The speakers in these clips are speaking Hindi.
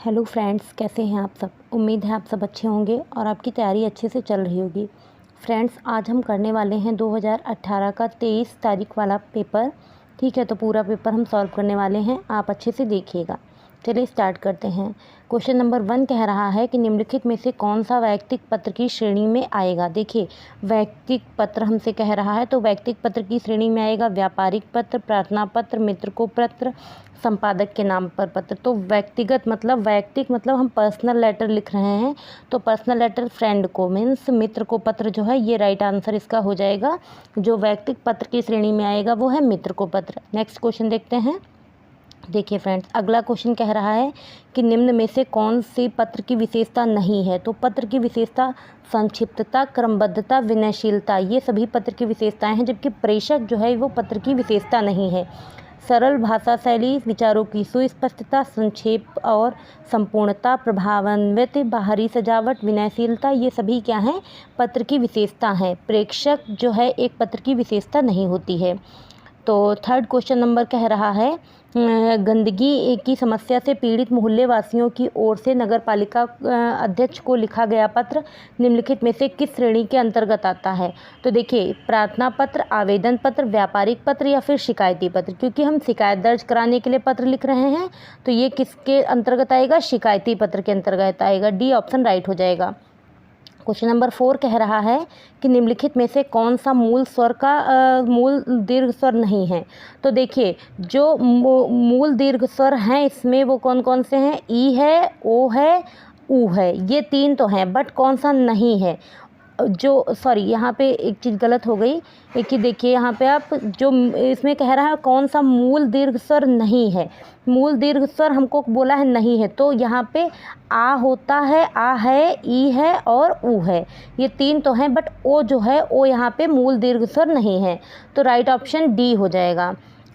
हेलो फ्रेंड्स, कैसे हैं आप सब। उम्मीद है आप सब अच्छे होंगे और आपकी तैयारी अच्छे से चल रही होगी। फ्रेंड्स, आज हम करने वाले हैं 2018 का 23 तारीख वाला पेपर। ठीक है, तो पूरा पेपर हम सॉल्व करने वाले हैं, आप अच्छे से देखिएगा। चलिए स्टार्ट करते हैं। क्वेश्चन नंबर 1 कह रहा है कि निम्नलिखित में से कौन सा वैयक्तिक पत्र की श्रेणी में आएगा। देखिए, वैयक्तिक पत्र हमसे कह रहा है, तो वैयक्तिक पत्र की श्रेणी में आएगा व्यापारिक पत्र, प्रार्थना पत्र, मित्र को पत्र, संपादक के नाम पर पत्र। तो व्यक्तिगत मतलब वैयक्तिक मतलब हम पर्सनल लेटर लिख रहे हैं, तो पर्सनल लेटर फ्रेंड को मीन्स मित्र को पत्र जो है, ये राइट आंसर इसका हो जाएगा। जो वैयक्तिक पत्र की श्रेणी में आएगा वो है मित्र को पत्र। नेक्स्ट क्वेश्चन देखते हैं। देखिए फ्रेंड्स, अगला क्वेश्चन कह रहा है कि निम्न में से कौन सी पत्र की विशेषता नहीं है। तो पत्र की विशेषता संक्षिप्तता, क्रमबद्धता, विनयशीलता, ये सभी पत्र की विशेषताएं हैं, जबकि प्रेषक जो है वो पत्र की विशेषता नहीं है। सरल भाषा शैली, विचारों की सुस्पष्टता, संक्षेप और संपूर्णता, प्रभावान्वित बाहरी सजावट, विनयशीलता, ये सभी क्या हैं, पत्र की विशेषता हैं। प्रेषक जो है एक पत्र की विशेषता नहीं होती है। तो थर्ड क्वेश्चन नंबर कह रहा है गंदगी की समस्या से पीड़ित मोहल्ले वासियों की ओर से नगर पालिका अध्यक्ष को लिखा गया पत्र निम्नलिखित में से किस श्रेणी के अंतर्गत आता है। तो देखिए, प्रार्थना पत्र, आवेदन पत्र, व्यापारिक पत्र या फिर शिकायती पत्र। क्योंकि हम शिकायत दर्ज कराने के लिए पत्र लिख रहे हैं, तो ये किसके अंतर्गत आएगा, शिकायती पत्र के अंतर्गत आएगा। डी ऑप्शन राइट हो जाएगा। क्वेश्चन नंबर 4 कह रहा है कि निम्नलिखित में से कौन सा मूल स्वर का मूल दीर्घ स्वर नहीं है। तो देखिए, जो मूल दीर्घ स्वर हैं इसमें वो कौन कौन से हैं, ई है, ओ है, ऊ है, ये 3 तो हैं, बट कौन सा नहीं है। जो सॉरी, यहाँ पे एक चीज़ गलत हो गई। एक चीज़ देखिए, यहाँ पे आप जो इसमें कह रहा है कौन सा मूल दीर्घ स्वर नहीं है। मूल दीर्घ स्वर हमको बोला है नहीं है, तो यहाँ पे आ होता है, आ है, ई है और ऊ है, ये 3 तो हैं, बट ओ जो है ओ यहाँ पे मूल दीर्घ स्वर नहीं है। तो राइट ऑप्शन डी हो जाएगा।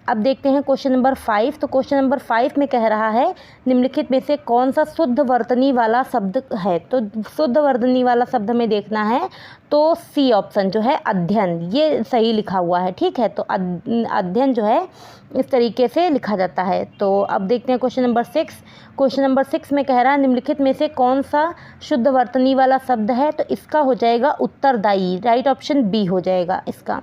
अब देखते हैं क्वेश्चन नंबर 5। तो क्वेश्चन नंबर 5 में कह रहा है निम्नलिखित में से कौन सा शुद्ध वर्तनी वाला शब्द है। तो शुद्ध वर्तनी वाला शब्द हमें देखना है, तो सी ऑप्शन जो है अध्ययन, ये सही लिखा हुआ है। ठीक है, तो अध्ययन जो है इस तरीके से लिखा जाता है। तो अब देखते हैं क्वेश्चन नंबर 6। क्वेश्चन नंबर 6 में कह रहा है निम्नलिखित में से कौन सा शुद्ध वर्तनी वाला शब्द है। तो इसका हो जाएगा उत्तरदायी, राइट ऑप्शन बी हो जाएगा इसका।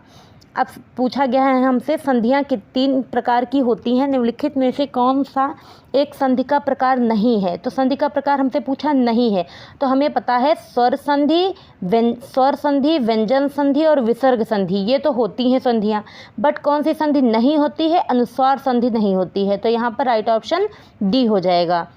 अब पूछा गया है हमसे संधियाँ कितनी 3 प्रकार की होती हैं, निम्नलिखित में से कौन सा एक संधि का प्रकार नहीं है। तो संधि का प्रकार हमसे पूछा नहीं है, तो हमें पता है स्वर संधि, स्वर संधि, व्यंजन संधि और विसर्ग संधि, ये तो होती हैं संधियाँ। बट कौन सी संधि नहीं होती है, अनुस्वार संधि नहीं होती है। तो यहाँ पर राइट ऑप्शन डी हो जाएगा।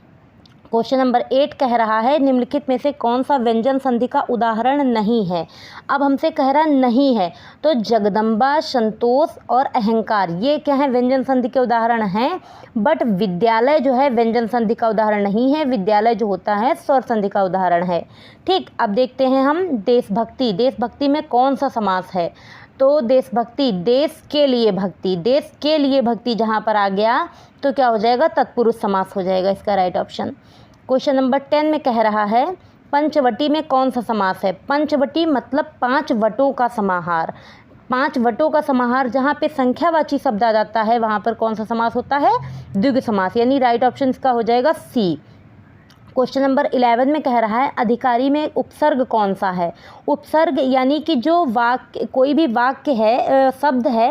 क्वेश्चन नंबर 8 कह रहा है निम्नलिखित में से कौन सा व्यंजन संधि का उदाहरण नहीं है। अब हमसे कह रहा नहीं है, तो जगदम्बा, संतोष और अहंकार, ये क्या है, व्यंजन संधि के उदाहरण हैं। बट विद्यालय जो है व्यंजन संधि का उदाहरण नहीं है, विद्यालय जो होता है स्वर संधि का उदाहरण है। ठीक, अब देखते हैं हम देशभक्ति। देशभक्ति में कौन सा समास है। तो देशभक्ति, देश के लिए भक्ति, देश के लिए भक्ति जहाँ पर आ गया तो क्या हो जाएगा, तत्पुरुष समास हो जाएगा इसका राइट ऑप्शन। क्वेश्चन नंबर 10 में कह रहा है पंचवटी में कौन सा समास है। पंचवटी मतलब 5 वटों का समाहार। 5 वटों का समाहार, जहाँ पे संख्यावाची शब्द आ जाता है वहाँ पर कौन सा समास होता है, द्विगु समास, यानी राइट ऑप्शन इसका हो जाएगा सी। क्वेश्चन नंबर 11 में कह रहा है अधिकारी में उपसर्ग कौन सा है। उपसर्ग यानी कि जो वाक्य, कोई भी वाक्य है, शब्द है,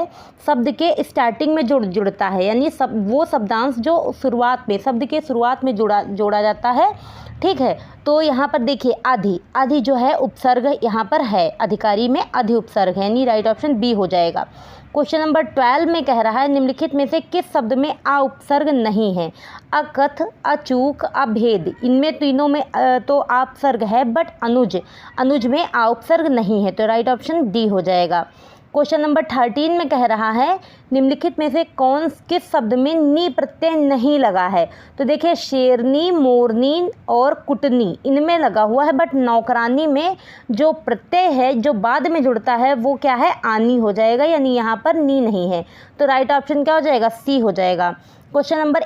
शब्द के स्टार्टिंग में जुड़ता है, यानी वो शब्दांश जो शुरुआत में, शब्द के शुरुआत में जोड़ा जाता है। ठीक है, तो यहाँ पर देखिए आधि जो है उपसर्ग यहाँ पर है, अधिकारी में अधि उपसर्ग है, यानी राइट ऑप्शन बी हो जाएगा। क्वेश्चन नंबर 12 में कह रहा है निम्नलिखित में से किस शब्द में आ उपसर्ग नहीं है। अकथ, अचूक, अभेद, इनमें तीनों में तो आ उपसर्ग है, बट अनुज में आ उपसर्ग नहीं है, तो राइट ऑप्शन डी हो जाएगा। क्वेश्चन नंबर 13 में कह रहा है निम्नलिखित में से किस शब्द में नी प्रत्यय नहीं लगा है। तो देखिए, शेरनी, मोरनी और कुटनी, इनमें लगा हुआ है, बट नौकरानी में जो प्रत्यय है जो बाद में जुड़ता है वो क्या है, आनी हो जाएगा, यानी यहाँ पर नी नहीं है, तो राइट ऑप्शन क्या हो जाएगा, सी हो जाएगा। क्वेश्चन नंबर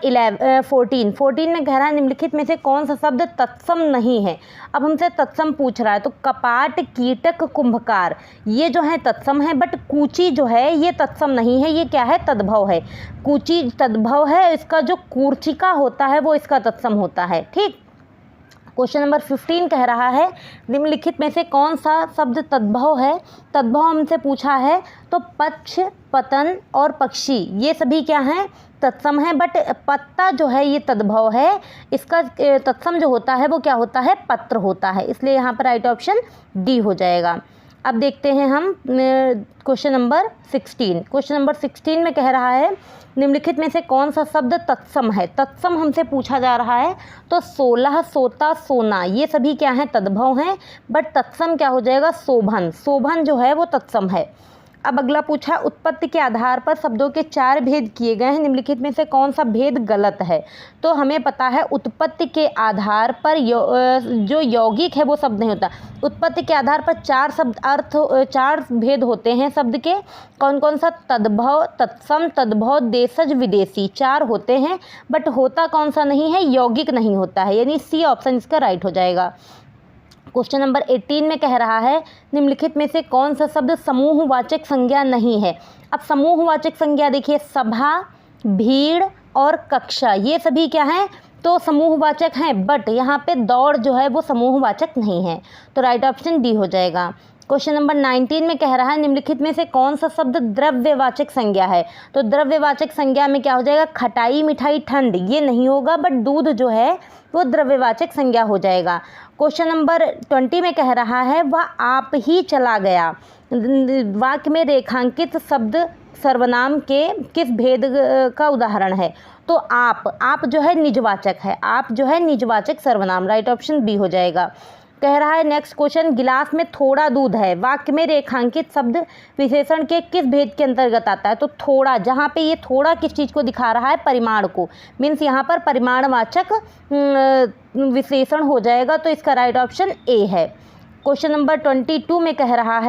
14 में कह रहा है निम्नलिखित में से कौन सा शब्द तत्सम नहीं है। अब हमसे तत्सम पूछ रहा है, तो कपाट, कीटक, कुंभकार ये जो है तत्सम है, बट कूची जो है ये तत्सम नहीं है, ये क्या है, तद्भव है। कूची तद्भव है, इसका जो कूर्चिका होता है वो इसका तत्सम होता है। ठीक, क्वेश्चन नंबर 15 कह रहा है निम्नलिखित में से कौन सा शब्द तद्भव है। तद्भव हमसे पूछा है, तो पक्ष, पतन और पक्षी ये सभी क्या हैं, तत्सम है, बट पत्ता जो है ये तद्भव है, इसका तत्सम जो होता है वो क्या होता है, पत्र होता है, इसलिए यहाँ पर राइट ऑप्शन डी हो जाएगा। अब देखते हैं हम क्वेश्चन नंबर 16। क्वेश्चन नंबर 16 में कह रहा है निम्नलिखित में से कौन सा शब्द तत्सम है। तत्सम हमसे पूछा जा रहा है, तो 16, सोता, सोना ये सभी क्या हैं, तद्भव हैं, बट तत्सम क्या हो जाएगा, शोभन। शोभन जो है वो तत्सम है। अब अगला पूछा उत्पत्ति के आधार पर शब्दों के 4 भेद किए गए हैं, निम्नलिखित में से कौन सा भेद गलत है। तो हमें पता है उत्पत्ति के आधार पर जो यौगिक है वो शब्द नहीं होता। उत्पत्ति के आधार पर 4 शब्द अर्थ 4 भेद होते हैं शब्द के, कौन कौन सा, तद्भव, तत्सम, तद्भव, देशज, विदेशी 4 होते हैं, बट होता कौन सा नहीं है, यौगिक नहीं होता है, यानी सी ऑप्शन इसका राइट हो जाएगा। क्वेश्चन नंबर 18 में कह रहा है निम्नलिखित में से कौन सा शब्द समूहवाचक संज्ञा नहीं है। अब समूहवाचक संज्ञा देखिए, सभा, भीड़ और कक्षा ये सभी क्या हैं, तो समूहवाचक हैं, बट यहाँ पे दौड़ जो है वो समूहवाचक नहीं है, तो राइट ऑप्शन डी हो जाएगा। क्वेश्चन नंबर 19 में कह रहा है निम्नलिखित में से कौन सा शब्द द्रव्यवाचक संज्ञा है। तो द्रव्यवाचक संज्ञा में क्या हो जाएगा, खटाई, मिठाई, ठंड ये नहीं होगा, बट दूध जो है वो द्रव्यवाचक संज्ञा हो जाएगा। क्वेश्चन नंबर 20 में कह रहा है वह आप ही चला गया। वाक्य में रेखांकित शब्द सर्वनाम के किस भेद का उदाहरण है। तो आप जो है निजवाचक है, आप जो है निजवाचक सर्वनाम, राइट ऑप्शन बी हो जाएगा। कह रहा है नेक्स्ट क्वेश्चन, गिलास में थोड़ा दूध है, वाक्य में रेखांकित शब्द विशेषण के किस भेद के अंतर्गत आता है। तो थोड़ा, जहाँ पे ये थोड़ा किस चीज़ को दिखा रहा है, परिमाण को, मीन्स यहाँ पर परिमाणवाचक विशेषण हो जाएगा, तो इसका राइट ऑप्शन ए है। क्वेश्चन नंबर 22 में कह रहा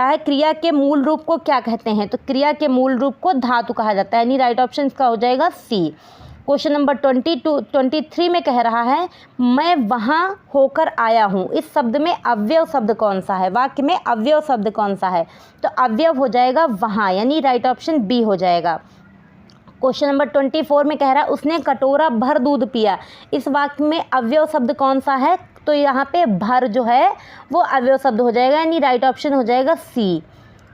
है क्रिया के मूल रूप को क्या कहते हैं। तो क्रिया के मूल रूप को धातु कहा जाता है, यानी राइट ऑप्शन इसका हो जाएगा सी। क्वेश्चन नंबर 23 में कह रहा है मैं वहाँ होकर आया हूँ, इस शब्द में अवयव शब्द कौन सा है, वाक्य में अवयव शब्द कौन सा है। तो अवयव हो जाएगा वहाँ, यानी राइट ऑप्शन बी हो जाएगा। क्वेश्चन नंबर 24 में कह रहा है उसने कटोरा भर दूध पिया, इस वाक्य में अवयव शब्द कौन सा है। तो यहाँ पे भर जो है वो अवयव शब्द हो जाएगा, यानी राइट ऑप्शन हो जाएगा सी।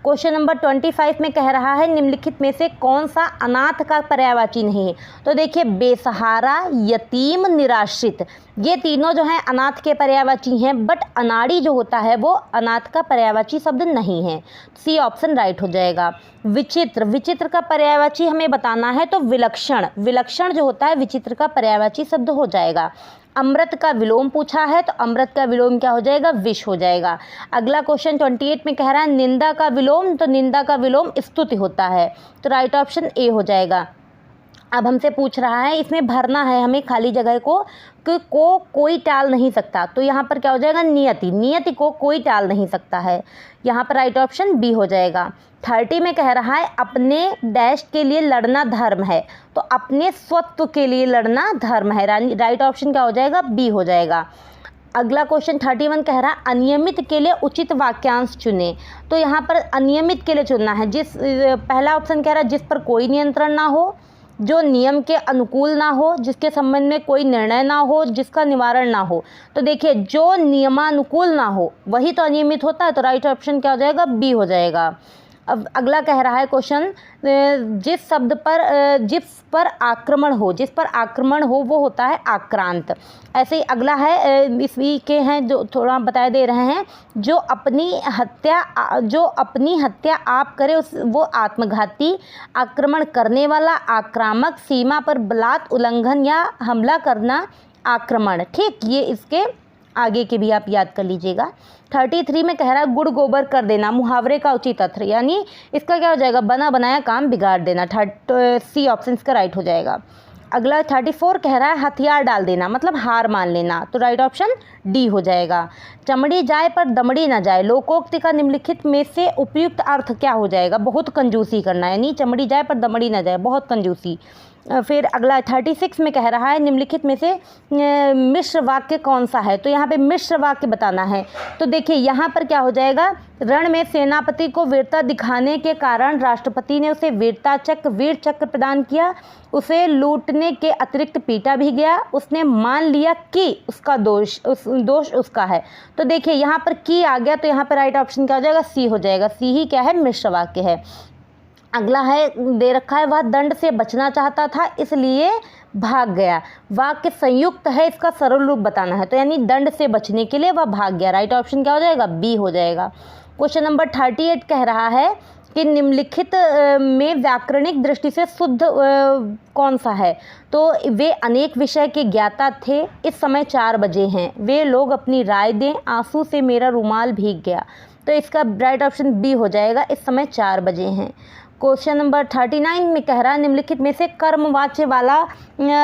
क्वेश्चन नंबर 25 में कह रहा है निम्नलिखित में से कौन सा अनाथ का पर्यायवाची नहीं है। तो देखिए बेसहारा, यतीम, निराश्रित ये तीनों जो हैं अनाथ के पर्यायवाची हैं, बट अनाड़ी जो होता है वो अनाथ का पर्यायवाची शब्द नहीं है, सी ऑप्शन राइट हो जाएगा। विचित्र का पर्यायवाची हमें बताना है, तो विलक्षण जो होता है विचित्र का पर्यायवाची शब्द हो जाएगा। अमृत का विलोम पूछा है, तो अमृत का विलोम क्या हो जाएगा, विष हो जाएगा। अगला क्वेश्चन 28 में कह रहा है निंदा का विलोम, तो निंदा का विलोम स्तुति होता है, तो राइट ऑप्शन ए हो जाएगा। अब हमसे पूछ रहा है इसमें भरना है हमें खाली जगह को कोई टाल नहीं सकता, तो यहाँ पर क्या हो जाएगा, नियति को कोई टाल नहीं सकता है, यहाँ पर राइट ऑप्शन बी हो जाएगा। 30 में कह रहा है अपने डैश के लिए लड़ना धर्म है, तो अपने स्वत्व के लिए लड़ना धर्म है, राइट ऑप्शन क्या हो जाएगा, बी हो जाएगा। अगला क्वेश्चन 31 कह रहा है अनियमित के लिए उचित वाक्यांश चुने, तो यहाँ पर अनियमित के लिए चुनना है। पहला ऑप्शन कह रहा है जिस पर कोई नियंत्रण ना हो, जो नियम के अनुकूल ना हो, जिसके संबंध में कोई निर्णय ना हो, जिसका निवारण ना हो। तो देखिए जो नियमानुकूल ना हो वही तो अनियमित होता है, तो राइट ऑप्शन क्या हो जाएगा, बी हो जाएगा। अब अगला कह रहा है क्वेश्चन जिस पर आक्रमण हो वो होता है आक्रांत। ऐसे ही अगला है इसी के हैं जो थोड़ा बता दे रहे हैं, जो अपनी हत्या आप करे वो आत्मघाती, आक्रमण करने वाला आक्रामक, सीमा पर बलात् उल्लंघन या हमला करना आक्रमण। ठीक, ये इसके आगे के भी आप याद कर लीजिएगा। 33 में कह रहा है गुड़ गोबर कर देना, मुहावरे का उचित अर्थ, यानी इसका क्या हो जाएगा, बना बनाया काम बिगाड़ देना, सी ऑप्शन इसका राइट हो जाएगा। अगला 34 कह रहा है हथियार डाल देना, मतलब हार मान लेना, तो राइट ऑप्शन डी हो जाएगा। चमड़ी जाए पर दमड़ी ना जाए, लोकोक्ति का निम्नलिखित में से उपयुक्त अर्थ क्या हो जाएगा? बहुत कंजूसी करना, यानी चमड़ी जाए पर दमड़ी ना जाए, बहुत कंजूसी। फिर अगला 36 में कह रहा है निम्नलिखित में से मिश्र वाक्य कौन सा है? तो यहाँ पे मिश्र वाक्य बताना है। तो देखिए यहाँ पर क्या हो जाएगा, रण में सेनापति को वीरता दिखाने के कारण राष्ट्रपति ने उसे वीर चक्र प्रदान किया, उसे लूटने के अतिरिक्त पीटा भी गया, उसने मान लिया कि उसका दोष उसका है। तो देखिए यहाँ पर की आ गया, तो यहाँ पर राइट ऑप्शन क्या हो जाएगा? सी हो जाएगा। सी ही क्या है? मिश्र वाक्य है। अगला है दे रखा है वह दंड से बचना चाहता था इसलिए भाग गया, वाक्य संयुक्त है, इसका सरल रूप बताना है। तो यानी दंड से बचने के लिए वह भाग गया, राइट ऑप्शन क्या हो जाएगा? बी हो जाएगा। क्वेश्चन नंबर 38 कह रहा है कि निम्नलिखित में व्याकरणिक दृष्टि से शुद्ध कौन सा है? तो वे अनेक विषय के ज्ञाता थे, इस समय 4 बजे हैं, वे लोग अपनी राय दें, आंसू से मेरा रुमाल भीग गया। तो इसका राइट ऑप्शन बी हो जाएगा, इस समय 4 बजे हैं। क्वेश्चन नंबर 39 में कह रहा है निम्नलिखित में से कर्मवाच्य वाला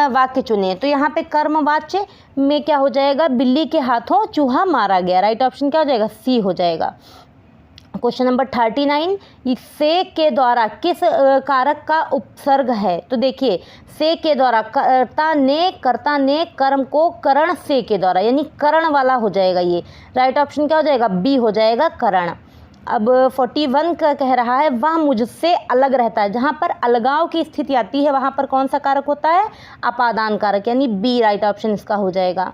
वाक्य चुनिए। तो यहाँ पे कर्मवाच्य में क्या हो जाएगा? बिल्ली के हाथों चूहा मारा गया, राइट ऑप्शन क्या हो जाएगा? सी हो जाएगा। क्वेश्चन नंबर 39 से के द्वारा किस कारक का उपसर्ग है? तो देखिए से के द्वारा कर्ता ने कर्म को करण से के द्वारा, यानी करण वाला हो जाएगा ये, राइट ऑप्शन क्या हो जाएगा? बी हो जाएगा, करण। अब 41 का कह रहा है वह मुझसे अलग रहता है, जहाँ पर अलगाव की स्थिति आती है वहाँ पर कौन सा कारक होता है? अपादान कारक, यानी बी राइट ऑप्शन इसका हो जाएगा।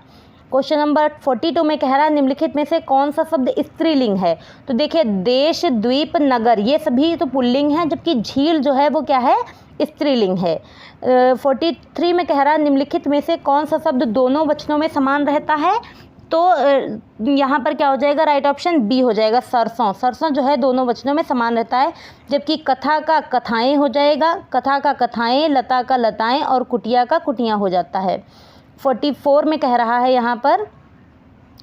क्वेश्चन नंबर 42 में कह रहा है निम्नलिखित में से कौन सा शब्द स्त्रीलिंग है? तो देखिए देश, द्वीप, नगर ये सभी तो पुल्लिंग हैं, जबकि झील जो है वो क्या है? स्त्रीलिंग है। 43 में कह रहा है निम्नलिखित में से कौन सा शब्द दोनों वचनों में समान रहता है? तो यहाँ पर क्या हो जाएगा? राइट ऑप्शन बी हो जाएगा, सरसों। सरसों जो है दोनों वचनों में समान रहता है, जबकि कथा का कथाएं हो जाएगा, कथा का कथाएं, लता का लताएं और कुटिया का कुटियाँ हो जाता है। 44 में कह रहा है यहाँ पर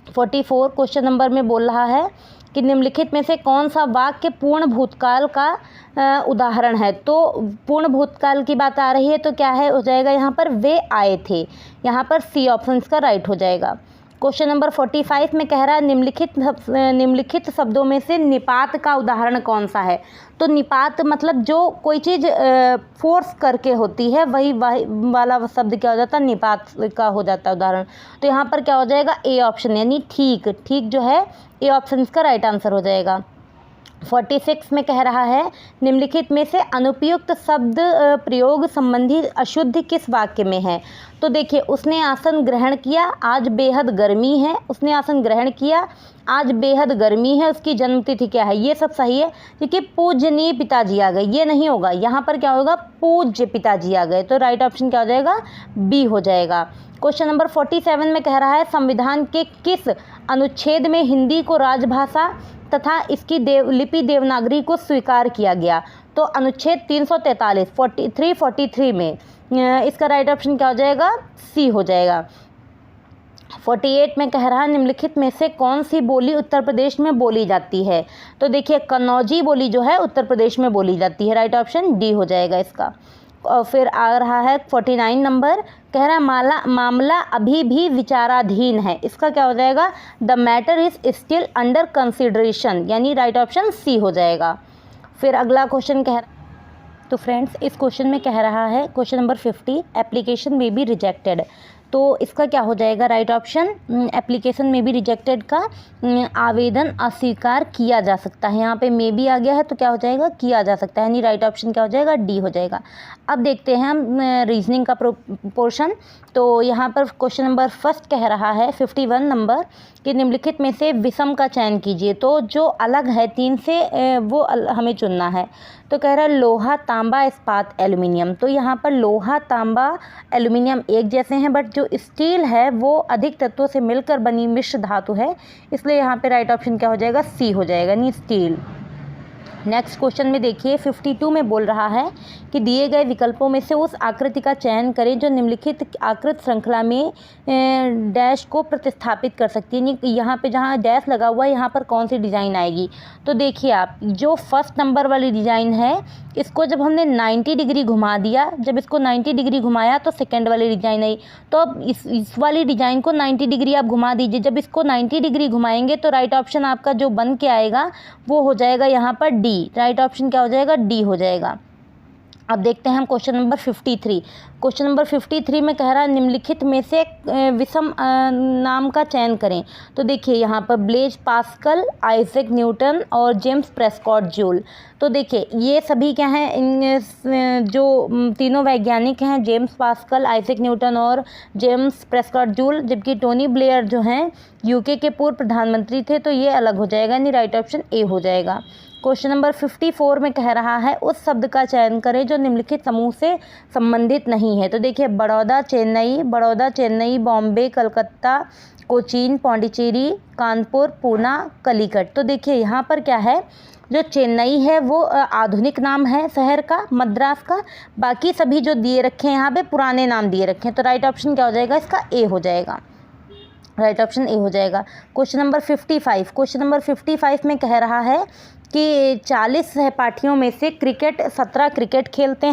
44 क्वेश्चन नंबर में बोल रहा है कि निम्नलिखित में से कौन सा वाक्य पूर्ण भूतकाल का उदाहरण है? तो पूर्ण भूतकाल की बात आ रही है, तो क्या है हो जाएगा यहाँ पर? वे आए थे, यहाँ पर सी ऑप्शन इसका राइट हो जाएगा। क्वेश्चन नंबर 45 में कह रहा है निम्नलिखित शब्दों में से निपात का उदाहरण कौन सा है? तो निपात मतलब जो कोई चीज़ फोर्स करके होती है वही वाला शब्द क्या हो जाता है? निपात का हो जाता है उदाहरण। तो यहाँ पर क्या हो जाएगा? ए ऑप्शन, यानी ठीक जो है ए ऑप्शन इसका राइट आंसर हो जाएगा। 46 में कह रहा है निम्नलिखित में से अनुपयुक्त शब्द प्रयोग संबंधी अशुद्धि किस वाक्य में है? तो देखिए उसने आसन ग्रहण किया, आज बेहद गर्मी है, उसने आसन ग्रहण किया, आज बेहद गर्मी है, उसकी जन्मतिथि क्या है? ये सब सही है, क्योंकि पूजनीय पिताजी आ गए, ये नहीं होगा। यहाँ पर क्या होगा? पूज्य पिताजी आ गए, तो राइट ऑप्शन क्या हो जाएगा? बी हो जाएगा। क्वेश्चन नंबर 47 में कह रहा है संविधान के किस अनुच्छेद में हिंदी को राजभाषा तथा इसकी लिपि देवनागरी को स्वीकार किया गया? तो अनुच्छेद 343 43 में इसका राइट ऑप्शन क्या हो जाएगा? सी हो जाएगा। 48 में कह रहा है निम्नलिखित में से कौन सी बोली उत्तर प्रदेश में बोली जाती है? तो देखिए कन्नौजी बोली जो है उत्तर प्रदेश में बोली जाती है, राइट ऑप्शन डी हो जाएगा इसका। और फिर आ रहा है 49 नंबर, कह रहा है मामला अभी भी विचाराधीन है, इसका क्या हो जाएगा? The matter is still under consideration, यानी राइट ऑप्शन सी हो जाएगा। फिर अगला क्वेश्चन कह तो फ्रेंड्स इस क्वेश्चन में कह रहा है क्वेश्चन नंबर 50 एप्लीकेशन में बी रिजेक्टेड, तो इसका क्या हो जाएगा? राइट ऑप्शन एप्लीकेशन में बी रिजेक्टेड का आवेदन अस्वीकार किया जा सकता है। यहाँ पे मे बी आ गया है तो क्या हो जाएगा? किया जा सकता है, यानी राइट ऑप्शन क्या हो जाएगा? डी हो जाएगा। अब देखते हैं हम रीजनिंग का पोर्शन। तो यहाँ पर क्वेश्चन नंबर फर्स्ट कह रहा है 51 नंबर कि निम्नलिखित में से विषम का चयन कीजिए। तो जो अलग है 3 से वो हमें चुनना है। तो कह रहा है लोहा, तांबा, इस्पात, एल्युमिनियम। तो यहाँ पर लोहा, तांबा, एल्युमिनियम एक जैसे हैं, बट जो स्टील है वो अधिक तत्वों से मिलकर बनी मिश्र धातु है, इसलिए यहाँ पे राइट ऑप्शन क्या हो जाएगा? सी हो जाएगा, यानी स्टील। नेक्स्ट क्वेश्चन में देखिए 52 में बोल रहा है कि दिए गए विकल्पों में से उस आकृति का चयन करें जो निम्नलिखित आकृति श्रृंखला में डैश को प्रतिस्थापित कर सकती है। यहाँ पे जहाँ डैश लगा हुआ है यहाँ पर कौन सी डिज़ाइन आएगी? तो देखिए आप जो फर्स्ट नंबर वाली डिज़ाइन है इसको जब हमने 90 डिग्री घुमा दिया, जब इसको 90 डिग्री घुमाया तो सेकंड वाली डिजाइन आई। तो अब इस वाली डिजाइन को 90 डिग्री आप घुमा दीजिए। जब इसको 90 डिग्री घुमाएंगे तो राइट ऑप्शन आपका जो बन के आएगा वो हो जाएगा यहाँ पर डी। राइट ऑप्शन क्या हो जाएगा? डी हो जाएगा। अब देखते हैं हम क्वेश्चन नंबर 53। क्वेश्चन नंबर 53 में कह रहा है निम्नलिखित में से विषम नाम का चयन करें। तो देखिए यहाँ पर ब्लेज पास्कल, आइजैक न्यूटन और जेम्स प्रेस्कॉट जूल। तो देखिए ये सभी क्या हैं, इन जो तीनों वैज्ञानिक हैं जेम्स पास्कल, आइजैक न्यूटन और जेम्स प्रेस्कॉट जूल, जबकि टोनी ब्लेयर जो हैं यूके के पूर्व प्रधानमंत्री थे। तो ये अलग हो जाएगा, यानी राइट ऑप्शन ए हो जाएगा। क्वेश्चन नंबर 54 में कह रहा है उस शब्द का चयन करें जो निम्नलिखित समूह से संबंधित नहीं है। तो देखिए बड़ौदा चेन्नई, बॉम्बे, कलकत्ता, कोचीन, पौंडीचेरी, कानपुर, पूना, कलिकट। तो देखिए यहाँ पर क्या है, जो चेन्नई है वो आधुनिक नाम है शहर का, मद्रास का। बाकी सभी जो दिए रखे हैं यहाँ पे पुराने नाम दिए रखे हैं। तो राइट ऑप्शन क्या हो जाएगा? इसका ए हो जाएगा। राइट ऑप्शन ए हो जाएगा। Question number 55। क्वेश्चन नंबर 55 में कह रहा है कि 40 सहपाठियों में से 17 क्रिकेट खेलते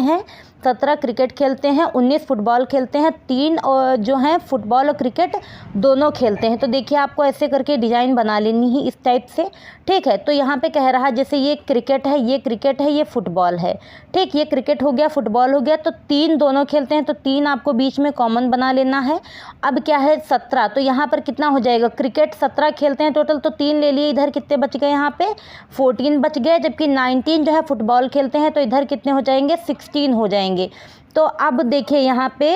हैं, 19 फुटबॉल खेलते हैं, 3 और जो हैं फुटबॉल और क्रिकेट दोनों खेलते हैं। तो देखिए आपको ऐसे करके डिज़ाइन बना लेनी है इस टाइप से, ठीक है। तो यहाँ पे कह रहा है जैसे ये क्रिकेट है, ये फुटबॉल है, ठीक। ये क्रिकेट हो गया, फुटबॉल हो गया, तो 3 दोनों खेलते हैं, तो 3 आपको बीच में कॉमन बना लेना है। अब क्या है 17, तो यहाँ पर कितना हो जाएगा? क्रिकेट 17 खेलते हैं टोटल, तो 3 ले लिए, इधर कितने बच गए? यहाँ पे 14 बच गए, जबकि 19 जो है फुटबॉल खेलते हैं, तो इधर कितने हो जाएंगे? 16 हो जाएंगे। तो अब देखिए यहाँ पे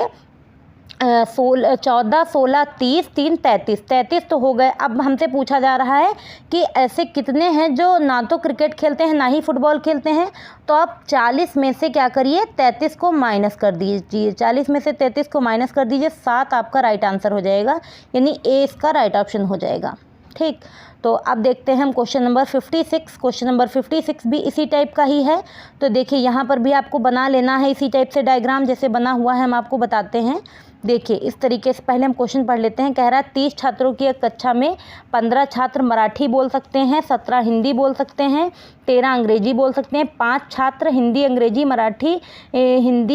14, 16, 30, 3, 33 तो हो गए। अब हमसे पूछा जा रहा है कि ऐसे कितने हैं जो ना तो क्रिकेट खेलते हैं ना ही फुटबॉल खेलते हैं। तो आप 40 में से क्या करिए? 33 को माइनस कर दीजिए। 40 में से 33 को माइनस कर दीजिए, 7 आपका राइट आंसर हो जाएगा, यानी ए इसका राइट ऑप्शन हो जाएगा, ठीक। तो अब देखते हैं हम क्वेश्चन नंबर 56। क्वेश्चन नंबर 56 भी इसी टाइप का ही है। तो देखिए यहाँ पर भी आपको बना लेना है इसी टाइप से डायग्राम, जैसे बना हुआ है हम आपको बताते हैं। देखिए इस तरीके से पहले हम क्वेश्चन पढ़ लेते हैं। कह रहा है 30 छात्रों की एक कक्षा में 15 छात्र मराठी बोल सकते हैं, 17 हिंदी बोल सकते हैं, 13 अंग्रेजी बोल सकते हैं, 5 छात्र हिंदी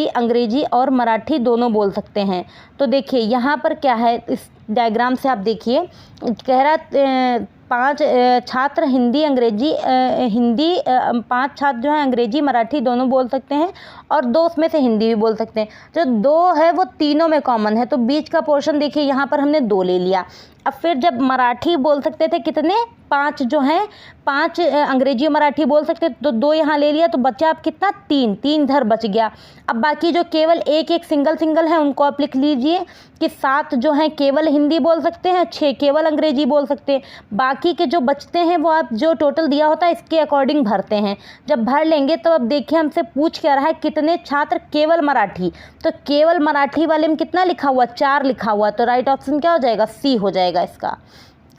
अंग्रेजी और मराठी दोनों बोल सकते हैं। तो देखिए यहाँ पर क्या है, इस डायग्राम से आप देखिए, कह रहा 5 छात्र पाँच छात्र जो हैं अंग्रेजी मराठी दोनों बोल सकते हैं और 2 उसमें से हिंदी भी बोल सकते हैं। जो 2 है वो तीनों में कॉमन है, तो बीच का पोर्शन देखिए यहाँ पर हमने 2 ले लिया। अब फिर जब मराठी बोल सकते थे कितने? 5 जो हैं, 5 अंग्रेजी मराठी बोल सकते, तो 2 यहाँ ले लिया, तो बचा अब कितना? 3 इधर बच गया। अब बाकी जो केवल एक सिंगल है उनको आप लिख लीजिए कि 7 जो हैं केवल हिंदी बोल सकते हैं, 6 केवल अंग्रेजी बोल सकते हैं। बाकी के जो बचते हैं वो आप जो टोटल दिया होता है इसके अकॉर्डिंग भरते हैं। जब भर लेंगे तो अब देखिए हमसे पूछ क्या रहा है, कितने छात्र केवल मराठी, तो केवल मराठी वाले में कितना लिखा हुआ? 4 लिखा हुआ, तो राइट ऑप्शन क्या हो जाएगा? सी हो जाएगा इसका।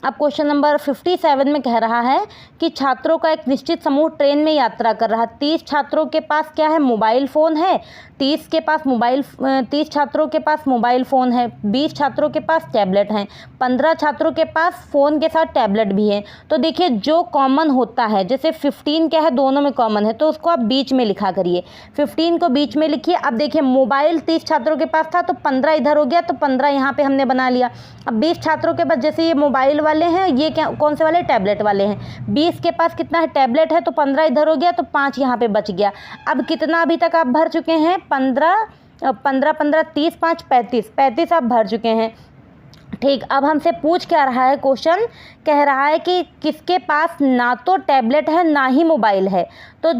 अब क्वेश्चन नंबर 57 में कह रहा है कि छात्रों का एक निश्चित समूह ट्रेन में यात्रा कर रहा है। 30 छात्रों के पास क्या है? मोबाइल फ़ोन है। 30 छात्रों के पास मोबाइल फ़ोन है, 20 छात्रों के पास टैबलेट हैं, 15 छात्रों के पास फ़ोन के साथ टैबलेट भी है। तो देखिए जो कॉमन होता है, जैसे 15 क्या है? दोनों में कॉमन है, तो उसको आप बीच में लिखा करिए। 15 को बीच में लिखिए। अब देखिए मोबाइल 30 छात्रों के पास था, तो 15 इधर हो गया, तो 15 यहाँ पे हमने बना लिया। अब 20 छात्रों के पास, जैसे ये मोबाइल वाले हैं, ये क्या कौन से वाले? टैबलेट वाले हैं। 20 के पास कितना है? टैबलेट है, तो 15 इधर हो गया, तो 5 यहाँ पे बच गया। अब कितना अभी तक आप भर चुके हैं? 15, 30, 5, 35 आप भर चुके हैं, ठीक। अब हमसे पूछ क्या रहा है क्वेश्चन? कह रहा है कि किसके पास ना तो टैबलेट है ना ही मोबाइल है। तो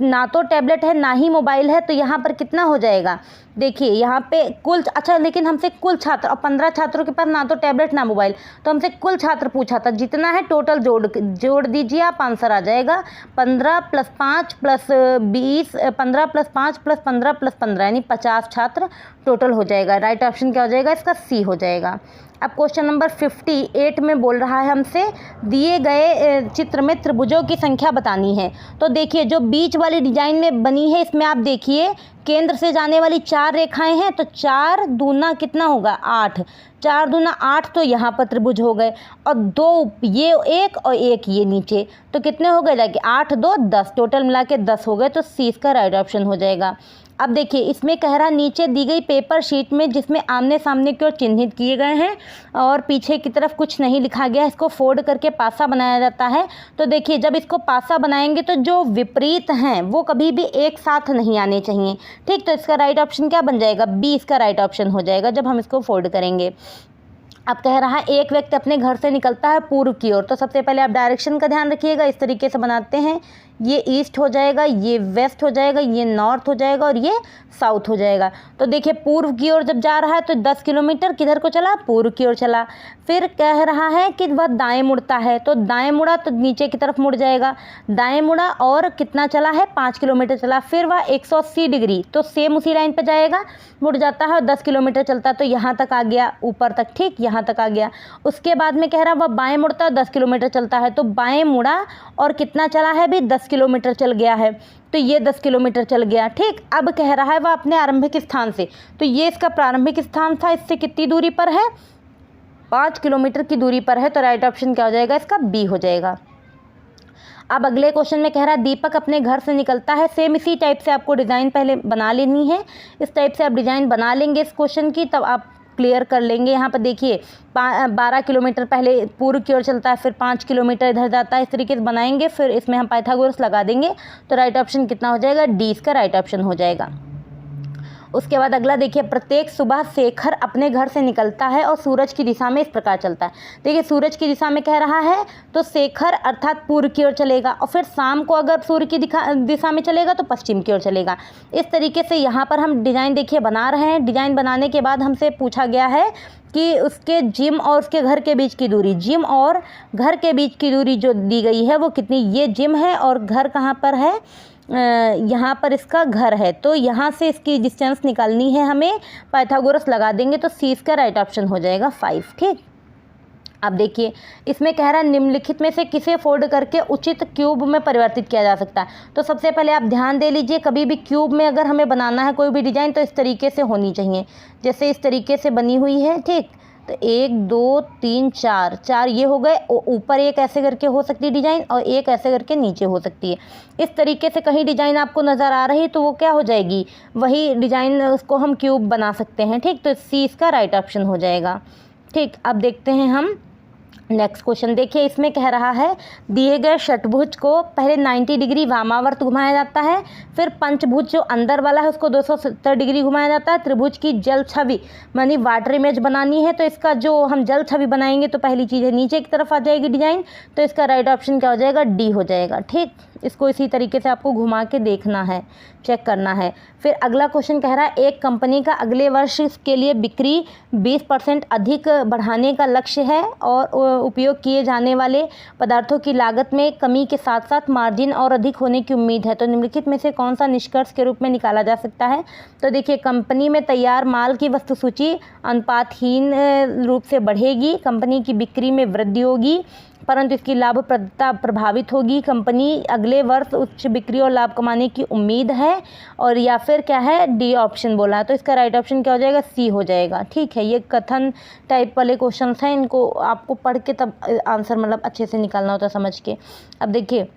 ना तो टैबलेट है ना ही मोबाइल है, तो यहाँ पर कितना हो जाएगा? देखिए यहाँ पे कुल, अच्छा लेकिन हमसे कुल छात्र, और 15 छात्रों के पास ना तो टैबलेट ना मोबाइल, तो हमसे कुल छात्र पूछा था। जितना है टोटल जोड़ दीजिए आप, आंसर आ जाएगा 15 + 5 + 20, 15 + 5 + 15 + 15, यानी 50 छात्र टोटल हो जाएगा। राइट ऑप्शन क्या हो जाएगा? इसका सी हो जाएगा। अब क्वेश्चन नंबर 58 में बोल रहा है हमसे, दिए गए चित्र में त्रिभुजों की संख्या बतानी है। तो देखिए जो बीच वाली डिजाइन में बनी है, इसमें आप देखिए केंद्र से जाने वाली 4 रेखाएं हैं, तो 4 दूना कितना होगा 8, 4 दूना 8, तो यहाँ पर त्रिभुज हो गए, और 2 ये एक और एक ये नीचे, तो कितने हो गए लाइक 8 2 10, टोटल मिला के 10 हो गए, तो सी इसका राइट ऑप्शन हो जाएगा। अब देखिए इसमें कह रहा नीचे दी गई पेपर शीट में जिसमें आमने सामने की ओर चिन्हित किए गए हैं और पीछे की तरफ कुछ नहीं लिखा गया, इसको फोल्ड करके पासा बनाया जाता है। तो देखिए जब इसको पासा बनाएंगे तो जो विपरीत हैं वो कभी भी एक साथ नहीं आने चाहिए, ठीक। तो इसका राइट ऑप्शन क्या बन जाएगा, बी इसका राइट ऑप्शन हो जाएगा जब हम इसको फोल्ड करेंगे। अब कह रहा है एक व्यक्ति अपने घर से निकलता है पूर्व की ओर, तो सबसे पहले आप डायरेक्शन का ध्यान रखिएगा, इस तरीके से बनाते हैं, ये ईस्ट हो जाएगा, ये वेस्ट हो जाएगा, ये नॉर्थ हो जाएगा और ये साउथ हो जाएगा। तो देखिए पूर्व की ओर जब जा रहा है तो 10 किलोमीटर किधर को चला, पूर्व की ओर चला। फिर कह रहा है कि वह दाएं मुड़ता है, तो दाएं मुड़ा तो नीचे की तरफ मुड़ जाएगा, दाएं मुड़ा और कितना चला है 5 किलोमीटर चला। फिर वह 180 डिग्री, तो सेम उसी लाइन पर जाएगा, मुड़ जाता है और 10 किलोमीटर चलता है, तो यहाँ तक आ गया ऊपर तक, ठीक, यहाँ तक आ गया। उसके बाद में कह रहा वह बाएं मुड़ता है 10 किलोमीटर चलता है, तो बाएं मुड़ा और कितना चला है भी 10 किलोमीटर चल गया है, तो ये 10 किलोमीटर चल गया, ठीक। अब कह रहा है वह अपने आरंभिक स्थान से, तो ये इसका प्रारंभिक स्थान था, इससे कितनी दूरी पर है 5 किलोमीटर की दूरी पर है, तो राइट ऑप्शन क्या हो जाएगा इसका बी हो जाएगा। अब अगले क्वेश्चन में कह रहा है दीपक अपने घर से निकलता है, सेम इसी टाइप से आपको डिज़ाइन पहले बना लेनी है, इस टाइप से आप डिज़ाइन बना लेंगे इस क्वेश्चन की, तब आप क्लियर कर लेंगे। यहाँ पर देखिए 12 किलोमीटर पहले पूर्व की ओर चलता है, फिर 5 किलोमीटर इधर जाता है, इस तरीके से बनाएंगे, फिर इसमें हम पाइथागोरस लगा देंगे, तो राइट ऑप्शन कितना हो जाएगा, डी इसका राइट ऑप्शन हो जाएगा। उसके बाद अगला देखिए प्रत्येक सुबह शेखर अपने घर से निकलता है और सूरज की दिशा में इस प्रकार चलता है। देखिए सूरज की दिशा में कह रहा है तो शेखर अर्थात पूर्व की ओर चलेगा, और फिर शाम को अगर सूर्य की दिशा में चलेगा तो पश्चिम की ओर चलेगा। इस तरीके से यहाँ पर हम डिज़ाइन देखिए बना रहे हैं। डिज़ाइन बनाने के बाद हमसे पूछा गया है कि उसके जिम और उसके घर के बीच की दूरी, जिम और घर के बीच की दूरी जो दी गई है वो कितनी, ये जिम है और घर कहाँ पर है, यहाँ पर इसका घर है, तो यहाँ से इसकी डिस्टेंस निकालनी है हमें, पाइथागोरस लगा देंगे, तो सी इसका राइट ऑप्शन हो जाएगा 5, ठीक। अब देखिए इसमें कह रहा है निम्नलिखित में से किसे फोल्ड करके उचित क्यूब में परिवर्तित किया जा सकता है। तो सबसे पहले आप ध्यान दे लीजिए, कभी भी क्यूब में अगर हमें बनाना है कोई भी डिज़ाइन तो इस तरीके से होनी चाहिए, जैसे इस तरीके से बनी हुई है, ठीक। तो 1 2 3 4 ये हो गए, ऊपर एक ऐसे करके हो सकती है डिज़ाइन और एक ऐसे करके नीचे हो सकती है। इस तरीके से कहीं डिज़ाइन आपको नज़र आ रही तो वो क्या हो जाएगी, वही डिज़ाइन, उसको हम क्यूब बना सकते हैं, ठीक। तो सी इसका राइट ऑप्शन हो जाएगा, ठीक। अब देखते हैं हम नेक्स्ट क्वेश्चन। देखिए इसमें कह रहा है दिए गए षटभुज को पहले 90 डिग्री वामावर्त घुमाया जाता है, फिर पंचभुज जो अंदर वाला है उसको 270 डिग्री घुमाया जाता है। त्रिभुज की जल छवि मानी वाटर इमेज बनानी है, तो इसका जो हम जल छवि बनाएंगे तो पहली चीज़ है नीचे की तरफ आ जाएगी डिज़ाइन, तो इसका राइट ऑप्शन क्या हो जाएगा, डी हो जाएगा, ठीक। इसको इसी तरीके से आपको घुमा के देखना है, चेक करना है। फिर अगला क्वेश्चन कह रहा है एक कंपनी का अगले वर्ष के लिए बिक्री 20% अधिक बढ़ाने का लक्ष्य है और उपयोग किए जाने वाले पदार्थों की लागत में कमी के साथ साथ मार्जिन और अधिक होने की उम्मीद है, तो निम्नलिखित में से कौन सा निष्कर्ष के रूप में निकाला जा सकता है। तो देखिए कंपनी में तैयार माल की वस्तु सूची अनुपातहीन रूप से बढ़ेगी, कंपनी की बिक्री में वृद्धि होगी परंतु इसकी लाभप्रदता प्रभावित होगी, कंपनी अगले वर्ष उच्च बिक्री और लाभ कमाने की उम्मीद है, और या फिर क्या है, डी ऑप्शन बोला, तो इसका राइट ऑप्शन क्या हो जाएगा, सी हो जाएगा, ठीक है। ये कथन टाइप वाले क्वेश्चन हैं, इनको आपको पढ़ के तब आंसर मतलब अच्छे से निकालना होता है समझ के। अब देखिए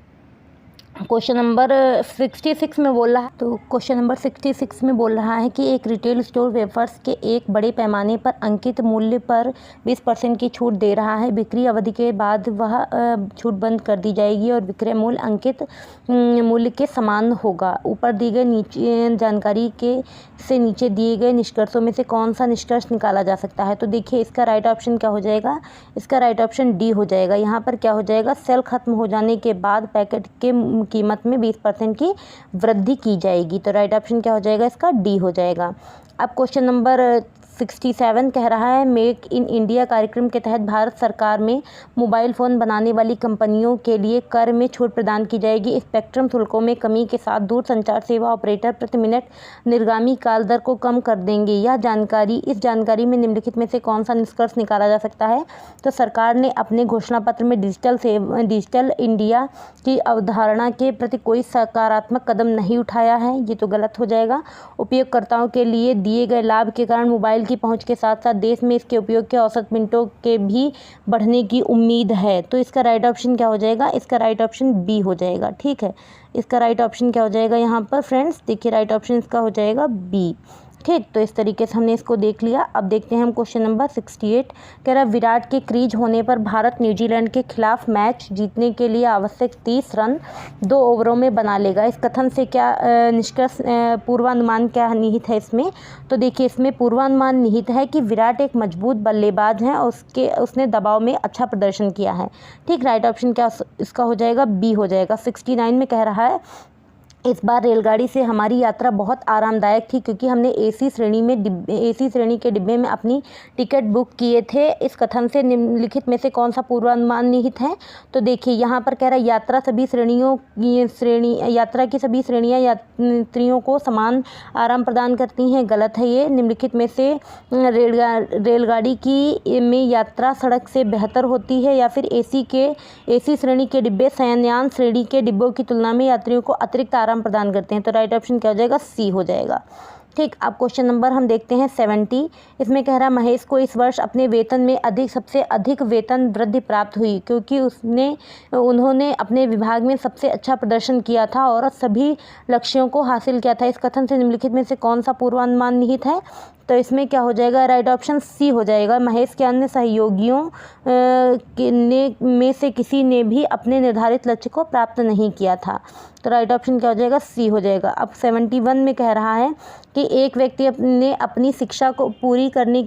क्वेश्चन नंबर 66 में बोल रहा है, तो क्वेश्चन नंबर 66 में बोल रहा है कि एक रिटेल स्टोर वेफर्स के एक बड़े पैमाने पर अंकित मूल्य पर 20% की छूट दे रहा है। बिक्री अवधि के बाद वह छूट बंद कर दी जाएगी और विक्रय मूल्य अंकित मूल्य के समान होगा। ऊपर दी गई नीचे जानकारी के से नीचे दिए गए निष्कर्षों में से कौन सा निष्कर्ष निकाला जा सकता है। तो देखिए इसका राइट ऑप्शन क्या हो जाएगा, इसका राइट ऑप्शन डी हो जाएगा। यहाँ पर क्या हो जाएगा, सेल खत्म हो जाने के बाद पैकेट के कीमत में 20% की वृद्धि की जाएगी, तो राइट ऑप्शन क्या हो जाएगा, इसका डी हो जाएगा। अब क्वेश्चन नंबर 67 कह रहा है मेक इन इंडिया कार्यक्रम के तहत भारत सरकार में मोबाइल फ़ोन बनाने वाली कंपनियों के लिए कर में छूट प्रदान की जाएगी। स्पेक्ट्रम शुल्कों में कमी के साथ दूरसंचार सेवा ऑपरेटर प्रति मिनट निर्गमी काल दर को कम कर देंगे। इस जानकारी में निम्नलिखित में से कौन सा निष्कर्ष निकाला जा सकता है? तो सरकार ने अपने घोषणा पत्र में डिजिटल इंडिया की अवधारणा के प्रति कोई सकारात्मक कदम नहीं उठाया है, ये तो गलत हो जाएगा। उपयोगकर्ताओं के लिए दिए गए लाभ के कारण मोबाइल की पहुंच के साथ साथ देश में इसके उपयोग के औसत मिनटों के भी बढ़ने की उम्मीद है। तो इसका राइट ऑप्शन क्या हो जाएगा? इसका राइट ऑप्शन बी हो जाएगा। ठीक है, इसका राइट ऑप्शन क्या हो जाएगा यहाँ पर फ्रेंड्स? देखिए राइट ऑप्शन इसका हो जाएगा बी। ठीक, तो इस तरीके से हमने इसको देख लिया। अब देखते हैं हम क्वेश्चन नंबर 68। कह रहा है विराट के क्रीज होने पर भारत न्यूजीलैंड के खिलाफ मैच जीतने के लिए आवश्यक 30 रन 2 ओवरों में बना लेगा। इस कथन से क्या निष्कर्ष पूर्वानुमान क्या निहित है इसमें? तो देखिए इसमें पूर्वानुमान निहित है कि विराट एक मजबूत बल्लेबाज हैं और उसने दबाव में अच्छा प्रदर्शन किया है। ठीक, राइट ऑप्शन क्या इसका हो जाएगा? बी हो जाएगा। 69 में कह रहा है इस बार रेलगाड़ी से हमारी यात्रा बहुत आरामदायक थी क्योंकि हमने एसी श्रेणी के डिब्बे में अपनी टिकट बुक किए थे। इस कथन से निम्नलिखित में से कौन सा पूर्वानुमान निहित है? तो देखिए यहाँ पर कह रहा है यात्रा की सभी श्रेणियाँ यात्रियों को समान आराम प्रदान करती हैं। गलत है ये। निम्नलिखित में से रेलगाड़ी में यात्रा सड़क से बेहतर होती है या फिर एसी श्रेणी के डिब्बे शयनयान श्रेणी के डिब्बों की तुलना में यात्रियों को अतिरिक्त आराम प्रदान करते हैं। तो राइट ऑप्शन क्या हो जाएगा? सी हो जाएगा। ठीक, अब क्वेश्चन नंबर हम देखते हैं 70। इसमें कह रहा है महेश को इस वर्ष अपने वेतन में सबसे अधिक वेतन वृद्धि प्राप्त हुई क्योंकि उन्होंने अपने विभाग में सबसे अच्छा प्रदर्शन किया था और सभी लक्ष्यों को हासिल किया था। इस कथन से निम्नलिखित में से कौन सा पूर्वानुमान निहित है? तो इसमें क्या हो जाएगा? राइट ऑप्शन सी हो जाएगा। महेश के अन्य सहयोगियों में से किसी ने भी अपने निर्धारित लक्ष्य को प्राप्त नहीं किया था। तो राइट ऑप्शन क्या हो जाएगा? सी हो जाएगा। अब 71 में कह रहा है कि एक व्यक्ति ने अपनी शिक्षा को पूरी करने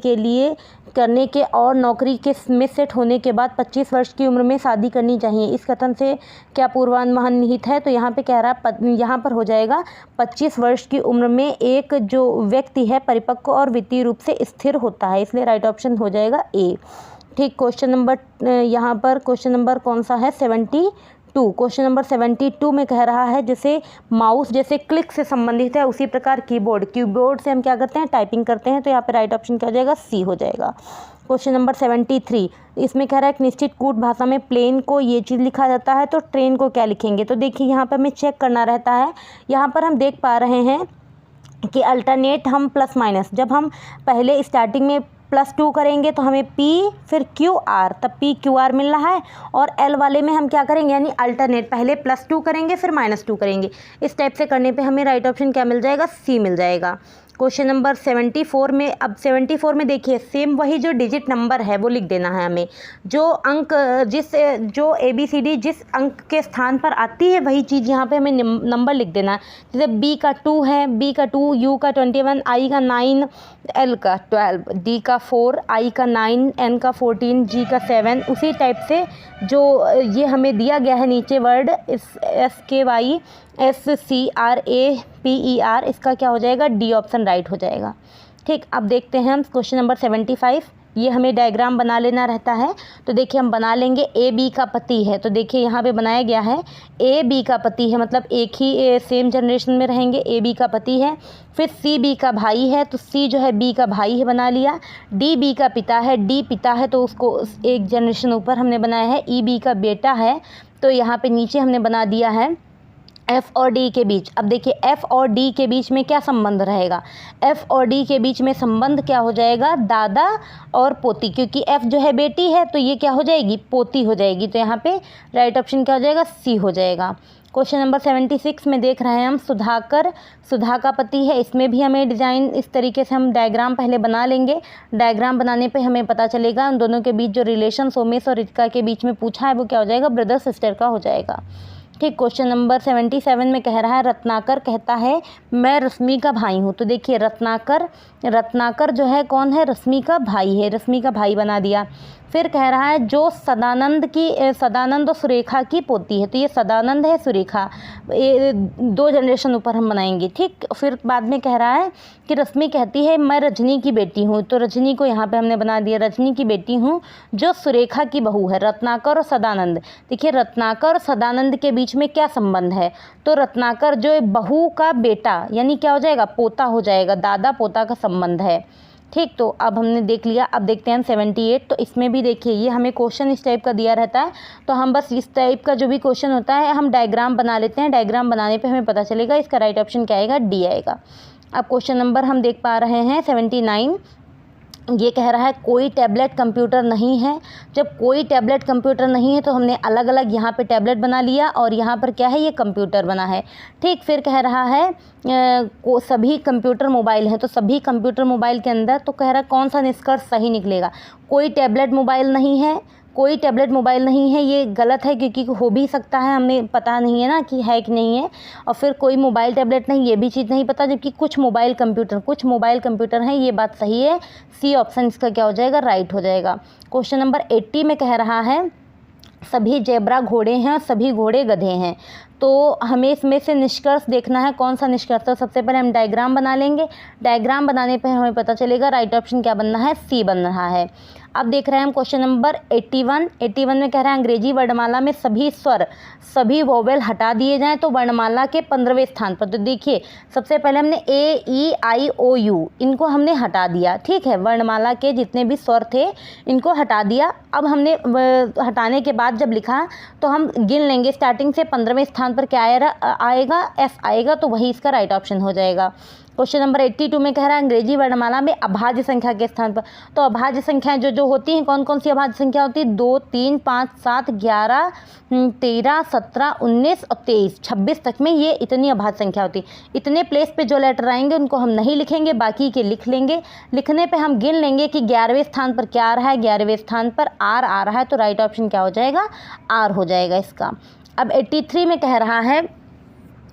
के और नौकरी में सेट होने के बाद 25 वर्ष की उम्र में शादी करनी चाहिए। इस कथन से क्या पूर्वानुमान निहित है? तो यहाँ पे कह रहा है यहाँ पर हो जाएगा 25 वर्ष की उम्र में एक जो व्यक्ति है परिपक्व और वित्तीय रूप से स्थिर होता है, इसलिए राइट ऑप्शन हो जाएगा ए। ठीक, क्वेश्चन नंबर यहाँ पर क्वेश्चन नंबर कौन सा है? 72। क्वेश्चन नंबर 72 में कह रहा है जैसे माउस जैसे क्लिक से संबंधित है उसी प्रकार कीबोर्ड से हम क्या करते हैं? टाइपिंग करते हैं। तो यहाँ पे राइट ऑप्शन क्या हो जाएगा? सी हो जाएगा। क्वेश्चन नंबर 73 इसमें कह रहा है एक निश्चित कूट भाषा में प्लेन को ये चीज़ लिखा जाता है तो ट्रेन को क्या लिखेंगे? तो देखिए यहाँ पर हमें चेक करना रहता है। यहाँ पर हम देख पा रहे हैं कि अल्टरनेट हम प्लस माइनस, जब हम पहले स्टार्टिंग में +2 करेंगे तो हमें P फिर QR, तब PQR मिल रहा है। और L वाले में हम क्या करेंगे? यानी अल्टरनेट पहले +2 करेंगे फिर -2 करेंगे। इस टाइप से करने पे हमें राइट ऑप्शन क्या मिल जाएगा? सी मिल जाएगा। क्वेश्चन नंबर 74 में, अब 74 में देखिए सेम वही जो डिजिट नंबर है वो लिख देना है हमें। जो अंक जो ABCD जिस अंक के स्थान पर आती है वही चीज़ यहाँ पे हमें नंबर लिख देना है। जैसे B का 2 है, B का 2, U का 21, I का 9, L का 12, D का 4, I का 9, N का 14, G का 7। उसी टाइप से जो ये हमें दिया गया है नीचे वर्ड SKYSCRAPER, इसका क्या हो जाएगा? डी ऑप्शन राइट हो जाएगा। ठीक, अब देखते हैं हम क्वेश्चन नंबर 75। ये हमें डायग्राम बना लेना रहता है। तो देखिए हम बना लेंगे AB का पति है, तो देखिए यहाँ पे बनाया गया है AB का पति है, मतलब एक ही सेम जनरेशन में रहेंगे। AB का पति है। फिर CB का भाई है, तो C जो है B का भाई है, बना लिया। DB का पिता है, D पिता है, तो उसको एक जनरेशन ऊपर हमने बनाया है। EB का बेटा है, तो यहाँ पे नीचे हमने बना दिया है F और D के बीच। अब देखिए F और D के बीच में क्या संबंध रहेगा? F और D के बीच में संबंध क्या हो जाएगा? दादा और पोती, क्योंकि F जो है बेटी है तो ये क्या हो जाएगी? पोती हो जाएगी। तो यहाँ पे राइट ऑप्शन क्या हो जाएगा? सी हो जाएगा। क्वेश्चन नंबर 76 में देख रहे हैं हम सुधा का पति है। इसमें भी हमें डिज़ाइन इस तरीके से हम डायग्राम पहले बना लेंगे। डायग्राम बनाने पे हमें पता चलेगा उन दोनों के बीच जो रिलेशन सोमेश और रितिका के बीच में पूछा है वो क्या हो जाएगा? ब्रदर सिस्टर का हो जाएगा। ठीक, क्वेश्चन नंबर 77 में कह रहा है रत्नाकर कहता है मैं रश्मि का भाई हूँ। तो देखिए रत्नाकर रत्नाकर जो है कौन है, रश्मि का भाई है, रश्मि का भाई बना दिया। फिर कह रहा है जो सदानंद और सुरेखा की पोती है, तो ये सदानंद है, सुरेखा, ये 2 जनरेशन ऊपर हम बनाएंगे, ठीक। फिर बाद में कह रहा है कि रश्मि कहती है मैं रजनी की बेटी हूँ, तो रजनी को यहाँ पे हमने बना दिया रजनी की बेटी हूँ जो सुरेखा की बहू है। रत्नाकर और सदानंद, देखिए रत्नाकर और सदानंद के बीच में क्या संबंध है, तो रत्नाकर जो बहू का बेटा यानी क्या हो जाएगा, पोता हो जाएगा, दादा पोता का संबंध है, ठीक। तो अब हमने देख लिया। अब देखते हैं हम 78। तो इसमें भी देखिए ये हमें क्वेश्चन इस टाइप का दिया रहता है, तो हम बस इस टाइप का जो भी क्वेश्चन होता है हम डायग्राम बना लेते हैं। डायग्राम बनाने पे हमें पता चलेगा इसका राइट ऑप्शन क्या आएगा, डी आएगा। अब क्वेश्चन नंबर हम देख पा रहे हैं 79। ये कह रहा है कोई टैबलेट कंप्यूटर नहीं है। जब कोई टैबलेट कंप्यूटर नहीं है तो हमने अलग अलग यहाँ पे टैबलेट बना लिया और यहाँ पर क्या है, ये कंप्यूटर बना है, ठीक। फिर कह रहा है सभी कंप्यूटर मोबाइल हैं, तो सभी कंप्यूटर मोबाइल के अंदर तो कह रहा है कौन सा निष्कर्ष सही निकलेगा, कोई टैबलेट मोबाइल नहीं है, कोई टैबलेट मोबाइल नहीं है, ये गलत है क्योंकि हो भी सकता है, हमें पता नहीं है ना कि है कि नहीं है। और फिर कोई मोबाइल टैबलेट नहीं, ये भी चीज़ नहीं पता, जबकि कुछ मोबाइल कंप्यूटर हैं, ये बात सही है। सी ऑप्शन इसका क्या हो जाएगा, राइट हो जाएगा। क्वेश्चन नंबर 80 में कह रहा है सभी जेब्रा घोड़े हैं और सभी घोड़े गधे हैं, तो हमें इसमें से निष्कर्ष देखना है, कौन सा निष्कर्ष। तो सबसे पहले हम डायग्राम बना लेंगे। डायग्राम बनाने पे हमें पता चलेगा राइट ऑप्शन क्या बनना है, सी बन रहा है। अब देख रहे हैं हम क्वेश्चन नंबर 81 में कह रहा है अंग्रेजी वर्णमाला में सभी स्वर सभी वोवेल हटा दिए जाएं तो वर्णमाला के 15वें स्थान पर। तो देखिए सबसे पहले हमने ए ई आई ओ यू इनको हमने हटा दिया, ठीक है, वर्णमाला के जितने भी स्वर थे इनको हटा दिया। अब हमने हटाने के बाद जब लिखा तो हम गिन लेंगे स्टार्टिंग से 15वें स्थान पर क्या आएगा, एस आएगा, तो वही इसका राइट ऑप्शन हो जाएगा। क्वेश्चन नंबर 82 में कह रहा है अंग्रेजी वर्णमाला में अभाज्य संख्या के स्थान पर। तो अभाज्य संख्याएं जो होती हैं, कौन कौन सी अभाज्य संख्या होती है, 2, 3, 5, 7, 11, 13, 17, 19 और 23, 26 तक में ये इतनी अभाज्य संख्या होती है। इतने प्लेस पे जो लेटर आएंगे उनको हम नहीं लिखेंगे, बाकी के लिख लेंगे। लिखने पे हम गिन लेंगे कि 11वें स्थान पर क्या आ रहा है, 11वें स्थान पर आर आ रहा है, तो राइट ऑप्शन क्या हो जाएगा, आर हो जाएगा इसका। अब 83 में कह रहा है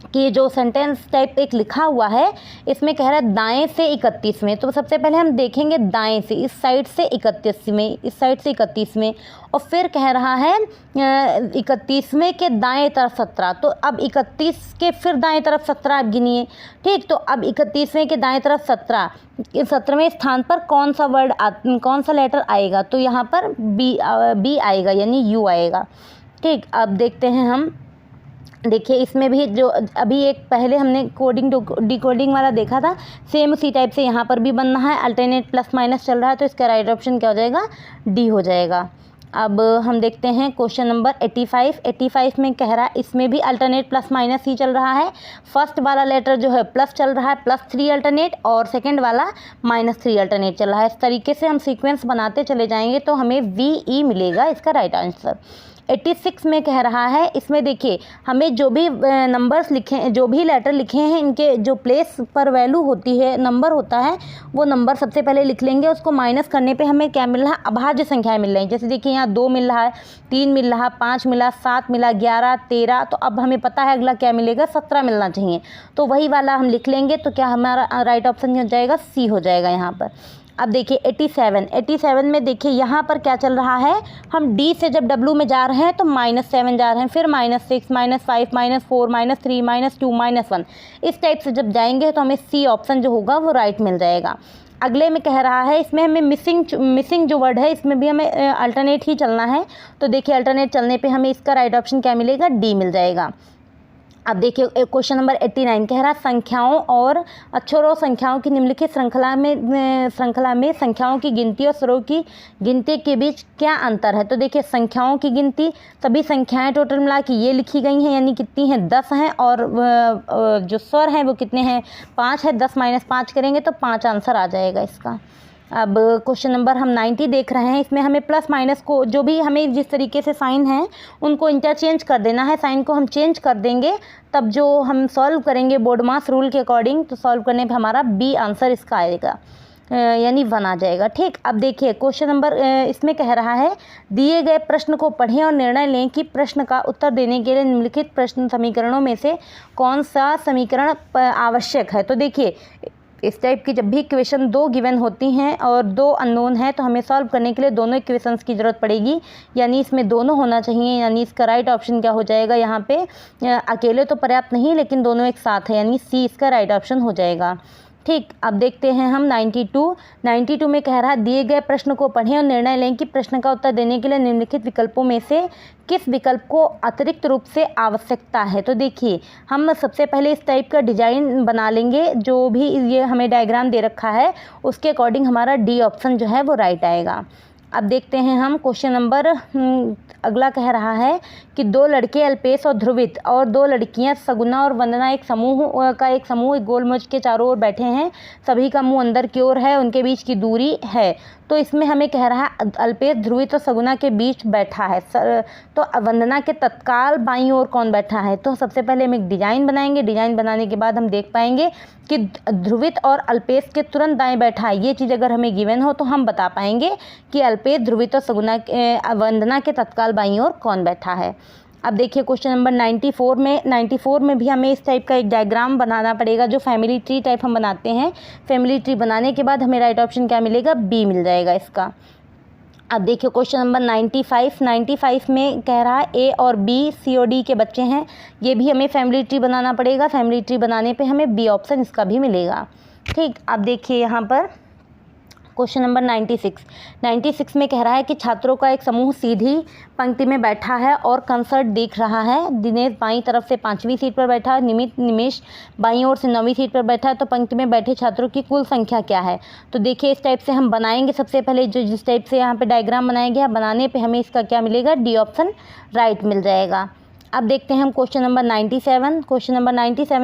कि जो सेंटेंस टाइप एक लिखा हुआ है इसमें कह रहा है दाएं से 31 में। तो सबसे पहले हम देखेंगे दाएं से, इस साइड से 31 में, इस साइड से 31 में, और फिर कह रहा है 31वें के दाएं तरफ 17। तो अब 31 के फिर दाएं तरफ 17 आप गिनिए, ठीक। तो अब 31वें के दाएं तरफ 17, 17वें स्थान पर कौन सा वर्ड कौन सा लेटर आएगा, तो यहाँ पर बी आएगा यानी यू आएगा, ठीक। अब देखते हैं हम, देखिए इसमें भी जो अभी एक पहले हमने कोडिंग डिकोडिंग वाला देखा था, सेम उसी टाइप से यहाँ पर भी बनना है। अल्टरनेट प्लस माइनस चल रहा है, तो इसका राइट ऑप्शन क्या हो जाएगा, डी हो जाएगा। अब हम देखते हैं क्वेश्चन नंबर 85 में कह रहा है इसमें भी अल्टरनेट प्लस माइनस ही चल रहा है। फर्स्ट वाला लेटर जो है प्लस चल रहा है, +3 अल्टरनेट, और सेकंड वाला -3 अल्टरनेट चल रहा है। इस तरीके से हम सीक्वेंस बनाते चले जाएंगे तो हमें VE मिलेगा इसका राइट आंसर। 86 में कह रहा है, इसमें देखिए हमें जो भी नंबर्स लिखे, जो भी लेटर लिखे हैं, इनके जो प्लेस पर वैल्यू होती है, नंबर होता है, वो नंबर सबसे पहले लिख लेंगे। उसको माइनस करने पे हमें क्या मिल रहा है, अभाज्य संख्याएं मिल रही हैं। जैसे देखिए यहाँ 2 मिल रहा है, 3 मिल रहा, 5 मिला, 7 मिला, 11, 13, तो अब हमें पता है अगला क्या मिलेगा, 17 मिलना चाहिए, तो वही वाला हम लिख लेंगे। तो क्या हमारा राइट ऑप्शन हो जाएगा, सी हो जाएगा यहाँ पर। अब देखिए 87 में देखिए यहाँ पर क्या चल रहा है, हम डी से जब डब्ल्यू में जा रहे हैं तो -7 जा रहे हैं, फिर -6, -5, -4, -3, -2, -1, इस टाइप से जब जाएंगे तो हमें सी ऑप्शन जो होगा वो राइट मिल जाएगा। अगले में कह रहा है इसमें हमें मिसिंग जो वर्ड है इसमें भी हमें अल्टरनेट ही चलना है। तो देखिए अल्टरनेट चलने पे हमें इसका राइट ऑप्शन क्या मिलेगा, डी मिल जाएगा। अब देखिए क्वेश्चन नंबर 89 कह रहा है संख्याओं और अक्षरों संख्याओं की निम्नलिखित श्रृंखला में संख्याओं की गिनती और स्वरों की गिनती के बीच क्या अंतर है। तो देखिए संख्याओं की गिनती, सभी संख्याएं टोटल मिला के ये लिखी गई हैं, यानी कितनी हैं, 10 हैं, और जो स्वर हैं वो कितने हैं, 5 है। 10 - 5 करेंगे तो 5 आंसर आ जाएगा इसका। अब क्वेश्चन नंबर हम 90 देख रहे हैं, इसमें हमें प्लस माइनस को जो भी हमें जिस तरीके से साइन है उनको इंटरचेंज कर देना है, साइन को हम चेंज कर देंगे, तब जो हम सॉल्व करेंगे बोर्ड मास रूल के अकॉर्डिंग, तो सॉल्व करने पे हमारा बी आंसर इसका आएगा, यानी 1 आ जाएगा, ठीक। अब देखिए क्वेश्चन नंबर इसमें कह रहा है दिए गए प्रश्न को पढ़ें और निर्णय लें कि प्रश्न का उत्तर देने के लिए निम्नलिखित प्रश्न समीकरणों में से कौन सा समीकरण आवश्यक है। तो देखिए इस टाइप की जब भी इक्वेशन दो गिवन होती हैं और दो अननोन है तो हमें सॉल्व करने के लिए दोनों इक्वेशंस की ज़रूरत पड़ेगी, यानी इसमें दोनों होना चाहिए। यानी इसका राइट ऑप्शन क्या हो जाएगा यहाँ पे, अकेले तो पर्याप्त नहीं लेकिन दोनों एक साथ है, यानी सी इसका राइट ऑप्शन हो जाएगा। ठीक, अब देखते हैं हम 92 में कह रहा है दिए गए प्रश्न को पढ़ें और निर्णय लें कि प्रश्न का उत्तर देने के लिए निम्नलिखित विकल्पों में से किस विकल्प को अतिरिक्त रूप से आवश्यकता है। तो देखिए हम सबसे पहले इस टाइप का डिजाइन बना लेंगे, जो भी ये हमें डायग्राम दे रखा है उसके अकॉर्डिंग हमारा डी ऑप्शन जो है वो राइट आएगा। अब देखते हैं हम क्वेश्चन नंबर अगला कह रहा है कि दो लड़के अल्पेश और ध्रुवित और दो लड़कियां सगुना और वंदना एक समूह गोलमेज के चारों ओर बैठे हैं, सभी का मुंह अंदर की ओर है, उनके बीच की दूरी है। तो इसमें हमें कह रहा है अल्पेश ध्रुवित और सगुना के बीच बैठा है, तो वंदना के तत्काल बाईं ओर कौन बैठा है। तो सबसे पहले हम एक डिजाइन बनाएंगे, डिजाइन बनाने के बाद हम देख पाएंगे कि ध्रुवित और अल्पेश के तुरंत दाएं बैठा है। ये चीज़ अगर हमें गिवन हो तो हम बता पाएंगे कि अल्पेश ध्रुवित और सगुना वंदना के तत्काल बाईं ओर कौन बैठा है। अब देखिए क्वेश्चन नंबर 94 में भी हमें इस टाइप का एक डायग्राम बनाना पड़ेगा, जो फैमिली ट्री टाइप हम बनाते हैं। फैमिली ट्री बनाने के बाद हमें राइट ऑप्शन क्या मिलेगा, बी मिल जाएगा इसका। अब देखिए क्वेश्चन नंबर 95 में कह रहा है ए और बी सी और डी के बच्चे हैं, ये भी हमें फैमिली ट्री बनाना पड़ेगा। फैमिली ट्री बनाने पे हमें बी ऑप्शन इसका भी मिलेगा। ठीक, अब देखिए यहाँ पर क्वेश्चन नंबर 96 में कह रहा है कि छात्रों का एक समूह सीधी पंक्ति में बैठा है और कंसर्ट देख रहा है। दिनेश बाईं तरफ से 5वीं सीट पर बैठा है, निमेश बाईं ओर से 9वीं सीट पर बैठा है। तो पंक्ति में बैठे छात्रों की कुल संख्या क्या है। तो देखिए इस टाइप से हम बनाएंगे। सबसे पहले जिस टाइप से यहाँ पे डायग्राम बनाया गया, बनाने पे हमें इसका क्या मिलेगा, डी ऑप्शन राइट मिल जाएगा। अब देखते हैं हम क्वेश्चन नंबर 97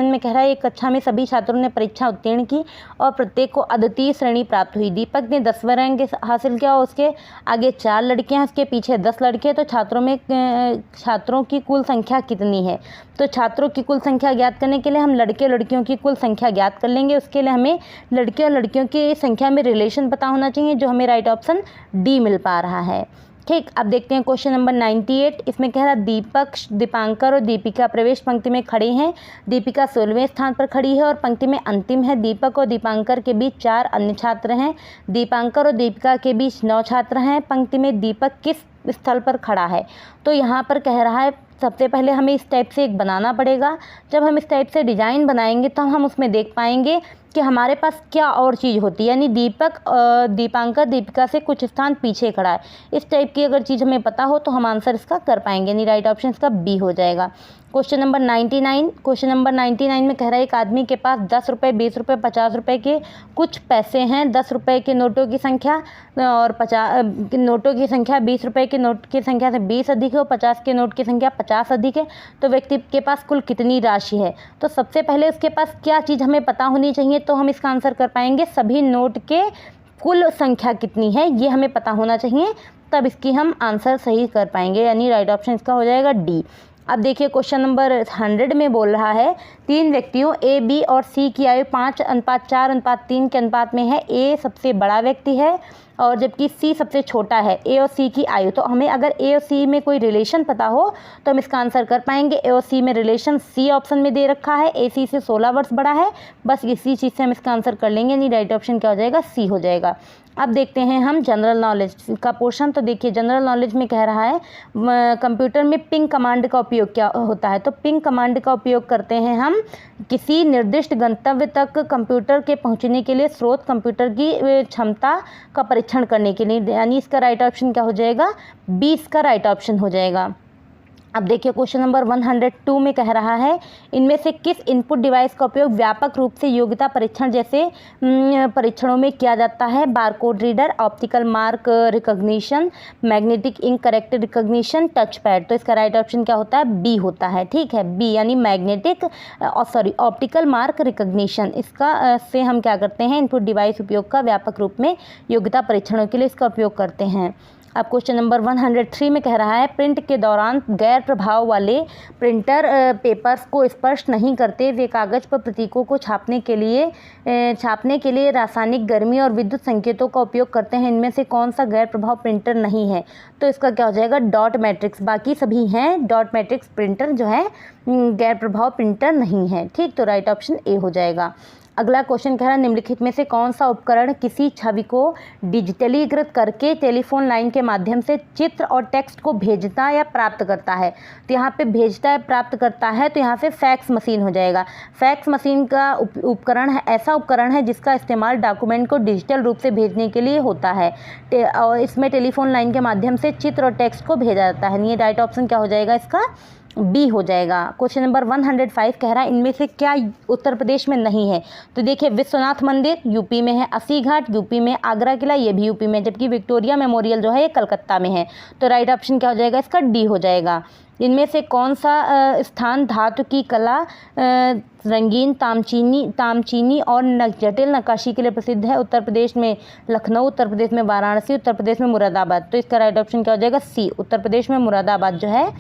में कह रहा है एक कक्षा में सभी छात्रों ने परीक्षा उत्तीर्ण की और प्रत्येक को अद्वितीय श्रेणी प्राप्त हुई। दीपक ने 10वां रैंक हासिल किया और उसके आगे 4 लड़कियां, उसके पीछे 10 लड़के। तो छात्रों की कुल संख्या कितनी है। तो छात्रों की कुल संख्या ज्ञात करने के लिए हम लड़के लड़कियों की कुल संख्या ज्ञात कर लेंगे। उसके लिए हमें लड़के और लड़कियों की संख्या में रिलेशन पता होना चाहिए, जो हमें राइट ऑप्शन डी मिल पा रहा है। ठीक, अब देखते हैं क्वेश्चन नंबर 98। इसमें कह रहा है दीपक, दीपांकर और दीपिका प्रवेश पंक्ति में खड़े हैं। दीपिका 16वें स्थान पर खड़ी है और पंक्ति में अंतिम है। दीपक और दीपांकर के बीच 4 अन्य छात्र हैं। दीपांकर और दीपिका के बीच 9 छात्र हैं। पंक्ति में दीपक किस स्थल पर खड़ा है। तो यहाँ पर कह रहा है सबसे पहले हमें इस टाइप से एक बनाना पड़ेगा। जब हम इस टाइप से डिज़ाइन बनाएंगे तो हम उसमें देख पाएंगे कि हमारे पास क्या और चीज़ होती है, यानी दीपक दीपांकर दीपिका से कुछ स्थान पीछे खड़ा है। इस टाइप की अगर चीज़ हमें पता हो तो हम आंसर इसका कर पाएंगे, यानी राइट ऑप्शन इसका बी हो जाएगा। क्वेश्चन नंबर 99 में कह रहा है एक आदमी के पास 10 रुपये, 20 रुपये, 50 रुपये के कुछ पैसे हैं। 10 रुपये के नोटों की संख्या और 50 नोटों की संख्या 20 रुपये के नोट की संख्या से 20 अधिक है और 50 के नोट की संख्या 50 अधिक है। तो व्यक्ति के पास कुल कितनी राशि है। तो सबसे पहले उसके पास क्या चीज़ हमें पता होनी चाहिए, तो हम इसका आंसर कर पाएंगे सभी नोट के कुल संख्या कितनी है, ये हमें पता होना चाहिए, तब इसकी हम आंसर सही कर पाएंगे, यानी राइट ऑप्शन इसका हो जाएगा डी। अब देखिए क्वेश्चन नंबर 100 में बोल रहा है 3 व्यक्तियों ए, बी और सी की आयु 5:4:3 के अनुपात में है। ए सबसे बड़ा व्यक्ति है और जबकि सी सबसे छोटा है। ए और सी की आयु, तो हमें अगर ए और सी में कोई रिलेशन पता हो तो हम इसका आंसर कर पाएंगे। ए और सी में रिलेशन सी ऑप्शन में दे रखा है। ए सी से 16 वर्ष बड़ा है, बस इसी चीज़ से हम इसका आंसर कर लेंगे, यानी राइट ऑप्शन क्या हो जाएगा, सी हो जाएगा। अब देखते हैं हम जनरल नॉलेज का पोर्शन। तो देखिए जनरल नॉलेज में कह रहा है कंप्यूटर में पिंग कमांड का उपयोग क्या होता है। तो पिंग कमांड का उपयोग करते हैं हम किसी निर्दिष्ट गंतव्य तक कंप्यूटर के पहुंचने के लिए स्रोत कंप्यूटर की क्षमता का परीक्षण करने के लिए, यानी इसका राइट ऑप्शन क्या हो जाएगा, 20 का राइट ऑप्शन हो जाएगा। अब देखिए क्वेश्चन नंबर 102 में कह रहा है इनमें से किस इनपुट डिवाइस का उपयोग व्यापक रूप से योग्यता परीक्षण जैसे परीक्षणों में किया जाता है। Barcode reader, optical mark recognition, magnetic ink character recognition, touch pad. तो इसका राइट ऑप्शन क्या होता है, बी होता है। ठीक है, बी यानी ऑप्टिकल मार्क रिकॉग्निशन। इसका से हम क्या करते हैं, इनपुट डिवाइस उपयोग का व्यापक रूप में योग्यता परीक्षणों के लिए इसका उपयोग करते हैं। अब क्वेश्चन नंबर 103 में कह रहा है प्रिंट के दौरान गैर प्रभाव वाले प्रिंटर पेपर्स को स्पर्श नहीं करते। वे कागज़ पर प्रतीकों को छापने के लिए रासायनिक गर्मी और विद्युत संकेतों का उपयोग करते हैं। इनमें से कौन सा गैर प्रभाव प्रिंटर नहीं है। तो इसका क्या हो जाएगा, डॉट मैट्रिक्स। बाकी सभी हैं, डॉट मैट्रिक्स प्रिंटर जो है गैर प्रभाव प्रिंटर नहीं है। ठीक, तो राइट ऑप्शन ए हो जाएगा। अगला क्वेश्चन कह रहा है निम्नलिखित में से कौन सा उपकरण किसी छवि को डिजिटलीकृत करके टेलीफोन लाइन के माध्यम से चित्र और टेक्स्ट को भेजता या प्राप्त करता है। तो यहाँ पे भेजता है प्राप्त करता है, तो यहाँ से फैक्स मशीन हो जाएगा। फैक्स मशीन का उपकरण है, ऐसा उपकरण है जिसका इस्तेमाल डॉक्यूमेंट को डिजिटल रूप से भेजने के लिए होता है और इसमें टेलीफोन लाइन के माध्यम से चित्र और टेक्स्ट को भेजा जाता है। ये राइट ऑप्शन क्या हो जाएगा इसका? बी हो जाएगा। क्वेश्चन नंबर 105 कह रहा है इनमें से क्या उत्तर प्रदेश में नहीं है। तो देखिए विश्वनाथ मंदिर यूपी में है, अस्सी घाट यूपी में, आगरा किला ये भी यूपी में, जबकि विक्टोरिया मेमोरियल जो है ये कलकत्ता में है। तो राइट ऑप्शन क्या हो जाएगा इसका? डी हो जाएगा। इनमें से कौन सा स्थान धातु की कला, रंगीन तामचीनी और जटिल नक्काशी के लिए प्रसिद्ध है? उत्तर प्रदेश में लखनऊ, उत्तर प्रदेश में वाराणसी, उत्तर प्रदेश में मुरादाबाद। तो इसका राइट ऑप्शन क्या हो जाएगा? सी। उत्तर प्रदेश में मुरादाबाद जो है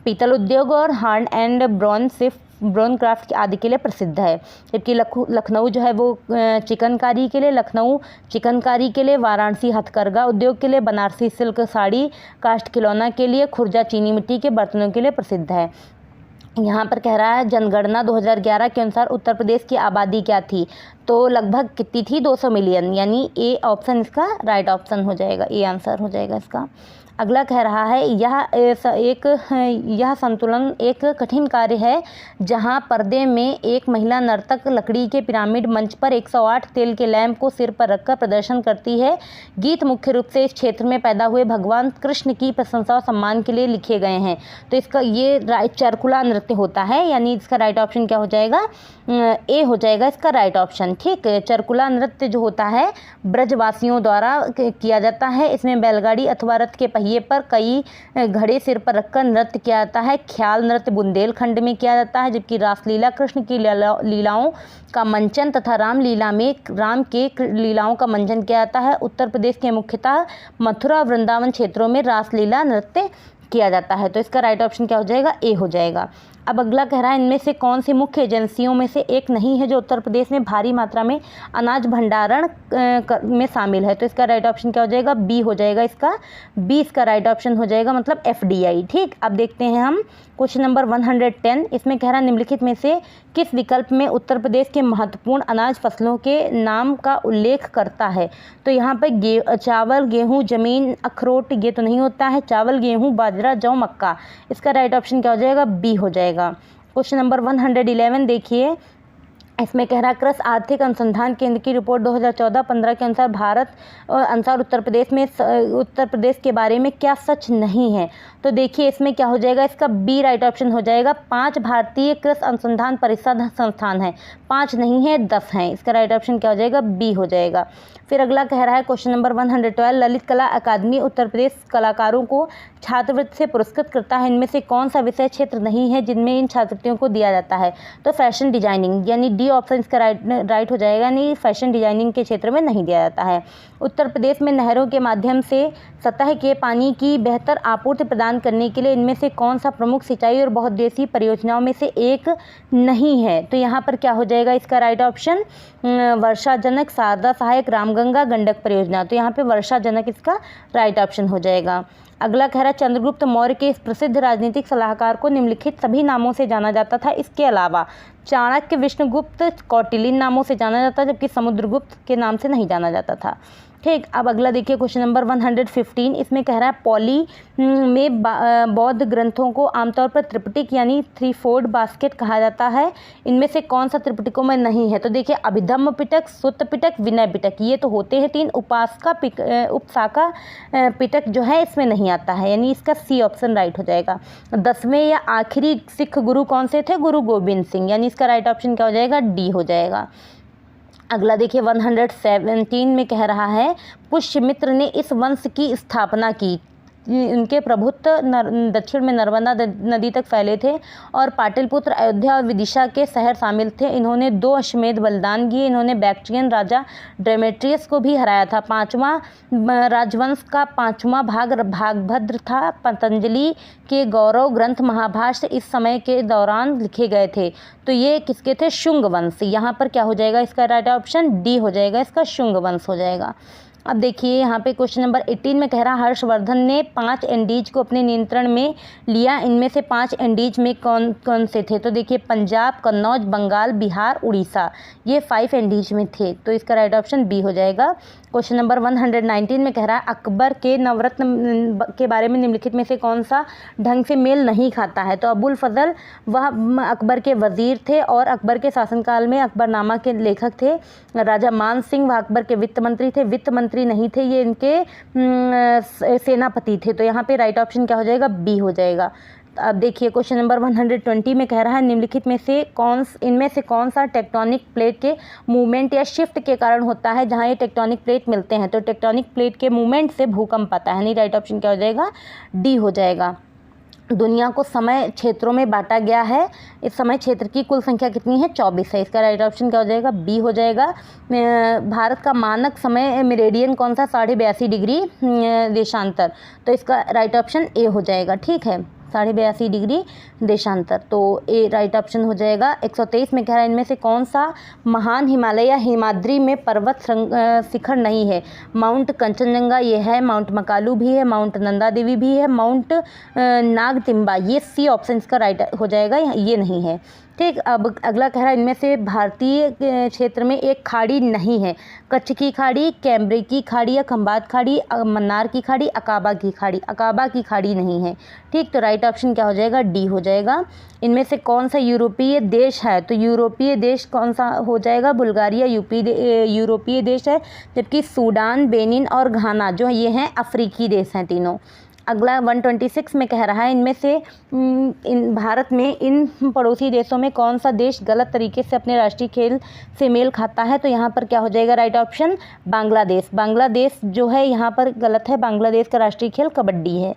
पीतल उद्योग और हैंड एंड ब्रॉन क्राफ्ट आदि के लिए प्रसिद्ध है। जबकि लखनऊ जो है वो चिकनकारी के लिए, वाराणसी हथकरघा उद्योग के लिए, बनारसी सिल्क साड़ी, काष्ठ खिलौना के लिए, खुर्जा चीनी मिट्टी के बर्तनों के लिए प्रसिद्ध है। यहाँ पर कह रहा है जनगणना 2011 के अनुसार उत्तर प्रदेश की आबादी क्या थी? तो लगभग कितनी थी? 200 मिलियन, यानी ए ऑप्शन इसका राइट ऑप्शन हो जाएगा, ए आंसर हो जाएगा इसका। अगला कह रहा है यह संतुलन एक कठिन कार्य है जहां पर्दे में एक महिला नर्तक लकड़ी के पिरामिड मंच पर 108 तेल के लैंप को सिर पर रखकर प्रदर्शन करती है। गीत मुख्य रूप से इस क्षेत्र में पैदा हुए भगवान कृष्ण की प्रशंसा और सम्मान के लिए लिखे गए हैं। तो इसका ये चरकुला नृत्य होता है, यानी इसका राइट ऑप्शन क्या हो जाएगा? ए हो जाएगा इसका राइट ऑप्शन। ठीक, चरकुला नृत्य जो होता है ब्रजवासियों द्वारा किया जाता है। इसमें बैलगाड़ी अथवा रथ के पहिए पर कई घड़े सिर पर रखकर नृत्य किया जाता है। ख्याल नृत्य बुंदेलखंड में किया जाता है, जबकि रासलीला कृष्ण की लीलाओं का मंचन तथा रामलीला में राम के लीलाओं का मंचन किया जाता है। उत्तर प्रदेश के मुख्यतः मथुरा और वृंदावन क्षेत्रों में रासलीला नृत्य किया जाता है। तो इसका राइट ऑप्शन क्या हो जाएगा? ए हो जाएगा। अब अगला कह रहा है इनमें से कौन सी मुख्य एजेंसियों में से एक नहीं है जो उत्तर प्रदेश में भारी मात्रा में अनाज भंडारण में शामिल है? तो इसका राइट ऑप्शन क्या हो जाएगा? बी हो जाएगा इसका। बी इसका राइट ऑप्शन हो जाएगा, मतलब एफडीआई। ठीक, अब देखते हैं हम क्वेश्चन नंबर 110। इसमें कह रहा है निम्नलिखित में से किस विकल्प में उत्तर प्रदेश के महत्वपूर्ण अनाज फसलों के नाम का उल्लेख करता है? तो यहाँ पर चावल, गेहूँ, जमीन, अखरोट ये तो नहीं होता है। चावल, गेहूँ, बाजरा, जौ, मक्का। इसका राइट ऑप्शन क्या हो जाएगा? बी हो जाएगा। क्वेश्चन नंबर 111 देखिए, इसमें कह रहा है कृषि आर्थिक अनुसंधान केंद्र की रिपोर्ट 2014-15 के अनुसार उत्तर प्रदेश के बारे में क्या सच नहीं है? तो देखिए इसमें क्या हो जाएगा इसका? बी राइट ऑप्शन हो जाएगा। 5 भारतीय कृषि अनुसंधान परिषद संस्थान है, 5 नहीं है 10 हैं। इसका राइट ऑप्शन क्या हो जाएगा? बी हो जाएगा। फिर अगला कह रहा है क्वेश्चन नंबर 112 ललित कला अकादमी उत्तर प्रदेश कलाकारों को छात्रवृत्ति से पुरस्कृत करता है। इनमें से कौन सा विषय क्षेत्र नहीं है जिनमें इन छात्रवृत्तियों को दिया जाता है? तो फैशन डिजाइनिंग, यानी डी ऑप्शन इसका राइट हो जाएगा, यानी फैशन डिजाइनिंग के क्षेत्र में नहीं दिया जाता है। उत्तर प्रदेश में नहरों के माध्यम से सतह के पानी की बेहतर आपूर्ति प्रदान करने के लिए इनमें से कौन सा प्रमुख सिंचाई और बहुउद्देशीय परियोजनाओं में से एक नहीं है? तो यहाँ पर क्या हो जाएगा इसका राइट ऑप्शन? वर्षाजनक, शारदा सहायक, रामगंगा, गंडक परियोजना। तो यहाँ पे वर्षाजनक इसका राइट ऑप्शन हो जाएगा। अगला कह रहा है चंद्रगुप्त मौर्य के इस प्रसिद्ध राजनीतिक सलाहकार को निम्नलिखित सभी नामों से जाना जाता था। इसके अलावा चाणक्य, विष्णुगुप्त, कौटिल्य नामों से जाना जाता, जबकि समुद्रगुप्त के नाम से नहीं जाना जाता था। ठीक, अब अगला देखिए क्वेश्चन नंबर 115। इसमें कह रहा है पॉली में बौद्ध ग्रंथों को आमतौर पर त्रिपिटक यानी 3 फोल्ड बास्केट कहा जाता है। इनमें से कौन सा त्रिपिटकों में नहीं है? तो देखिए अभिधम्म पिटक, सुत्त पिटक, विनय पिटक, ये तो होते हैं 3। उपशाखा पिटक जो है इसमें नहीं आता है, यानी इसका सी ऑप्शन राइट हो जाएगा। 10वें या आखिरी सिख गुरु कौन से थे? गुरु गोबिंद सिंह, यानी इसका राइट ऑप्शन क्या हो जाएगा? डी हो जाएगा। अगला देखिए 117 में कह रहा है पुष्यमित्र ने इस वंश की स्थापना की। इनके प्रभुत्व दक्षिण में नर्मदा नदी तक फैले थे और पाटलिपुत्र, अयोध्या और विदिशा के शहर शामिल थे। इन्होंने 2 अश्वमेध बलिदान किए। इन्होंने बैक्ट्रियन राजा डेमेट्रियस को भी हराया था। 5वां राजवंश का 5वां भागभद्र था। पतंजलि के गौरव ग्रंथ महाभाष्य इस समय के दौरान लिखे गए थे। तो ये किसके थे? शुंग वंश। यहाँ पर क्या हो जाएगा इसका राइट ऑप्शन? डी हो जाएगा, इसका शुंग वंश हो जाएगा। अब देखिए यहाँ पे क्वेश्चन नंबर 18 में कह रहा है हर्षवर्धन ने 5 एनडीज को अपने नियंत्रण में लिया, इनमें से 5 एनडीज में कौन कौन से थे? तो देखिए पंजाब, कन्नौज, बंगाल, बिहार, उड़ीसा, ये 5 एनडीज में थे, तो इसका राइट ऑप्शन बी हो जाएगा। क्वेश्चन नंबर 119 में कह रहा है अकबर के नवरत्न के बारे में निम्नलिखित में से कौन सा ढंग से मेल नहीं खाता है? तो अबुल फजल वह अकबर के वजीर थे और अकबर के शासनकाल में अकबरनामा के लेखक थे। राजा मान सिंह वह अकबर के वित्त मंत्री थे, वित्त मंत्री नहीं थे, ये इनके सेनापति थे, तो यहाँ पे राइट ऑप्शन क्या हो जाएगा? बी हो जाएगा। अब देखिए क्वेश्चन नंबर 120 में कह रहा है निम्नलिखित में से इनमें से कौन सा टेक्टोनिक प्लेट के मूवमेंट या शिफ्ट के कारण होता है? जहाँ ये टेक्टोनिक प्लेट मिलते हैं तो टेक्टोनिक प्लेट के मूवमेंट से भूकंप आता है, नहीं राइट ऑप्शन क्या हो जाएगा? डी हो जाएगा। दुनिया को समय क्षेत्रों में बांटा गया है, इस समय क्षेत्र की कुल संख्या कितनी है? 24 है, इसका राइट ऑप्शन क्या हो जाएगा? बी हो जाएगा। भारत का मानक समय मेरिडियन कौन सा? 82.5 डिग्री देशांतर, तो इसका राइट ऑप्शन ए हो जाएगा। ठीक है, 82.5 डिग्री देशांतर, तो ए राइट ऑप्शन हो जाएगा। 123 में कह रहा है इनमें से कौन सा महान हिमालय या हिमाद्री में पर्वत शिखर नहीं है? माउंट कंचनजंगा ये है, माउंट मकालू भी है, माउंट नंदा देवी भी है, माउंट नागतिम्बा, ये सी ऑप्शन इसका राइट हो जाएगा, ये नहीं है। ठीक, अब अगला कह रहा है इनमें से भारतीय क्षेत्र में एक खाड़ी नहीं है? कच्छ की खाड़ी, कैम्ब्रे की खाड़ी या खंबात खाड़ी, मन्नार की खाड़ी, अकाबा की खाड़ी, अकाबा की खाड़ी नहीं है। ठीक, तो राइट ऑप्शन क्या हो जाएगा? डी हो जाएगा। इनमें से कौन सा यूरोपीय देश है? तो यूरोपीय देश कौन सा हो जाएगा? बुल्गारिया यूरोपीय देश है, जबकि सूडान, बेनिन और घाना जो ये हैं अफ्रीकी देश हैं तीनों। अगला 126 में कह रहा है इनमें से भारत में इन पड़ोसी देशों में कौन सा देश गलत तरीके से अपने राष्ट्रीय खेल से मेल खाता है? तो यहाँ पर क्या हो जाएगा? Right option Bangladesh. बांग्लादेश जो है यहाँ पर गलत है, बांग्लादेश का राष्ट्रीय खेल कबड्डी है,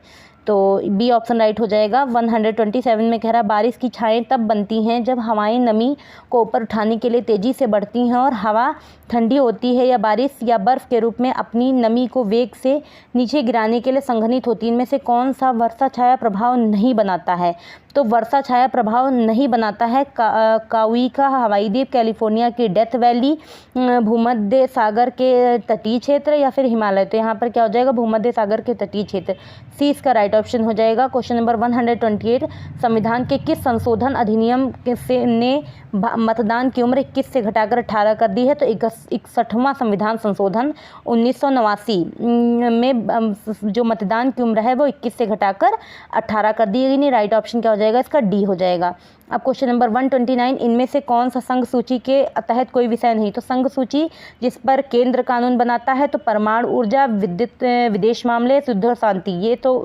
तो बी ऑप्शन राइट हो जाएगा। 127 में कह रहा है बारिश की छाएं तब बनती हैं जब हवाएं नमी को ऊपर उठाने के लिए तेज़ी से बढ़ती हैं और हवा ठंडी होती है या बारिश या बर्फ़ के रूप में अपनी नमी को वेग से नीचे गिराने के लिए संघनित होती है। इनमें से कौन सा वर्षा छाया प्रभाव नहीं बनाता है? तो वर्षा छाया प्रभाव नहीं बनाता है काउई का हवाई द्वीप, कैलिफोर्निया की डेथ वैली, भूमध्य सागर के तटीय क्षेत्र या फिर हिमालय। तो यहाँ पर क्या हो जाएगा? भूमध्य सागर के तटीय क्षेत्र, सी इसका राइट ऑप्शन हो जाएगा। क्वेश्चन नंबर 128 संविधान के किस संशोधन अधिनियम ने मतदान की उम्र 21 से घटाकर 18 कर दी है? तो 61वां संविधान संशोधन 1989 में जो मतदान की उम्र है वो 21 से घटाकर 18 कर दी गई। राइट ऑप्शन क्या हो जाएगा? इसका डी हो जाएगा। अब क्वेश्चन नंबर 129 इनमें से कौन सा संघ सूची के तहत कोई विषय नहीं? तो संघ सूची जिस पर केंद्र कानून बनाता है तो परमाणु ऊर्जा, विद्युत, विदेश मामले, युद्ध और शांति, ये तो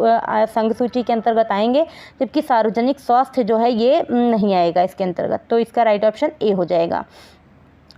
संघ सूची के अंतर्गत आएंगे, जबकि सार्वजनिक स्वास्थ्य जो है ये नहीं आएगा इसके अंतर्गत, तो इसका राइट ऑप्शन ए हो जाएगा।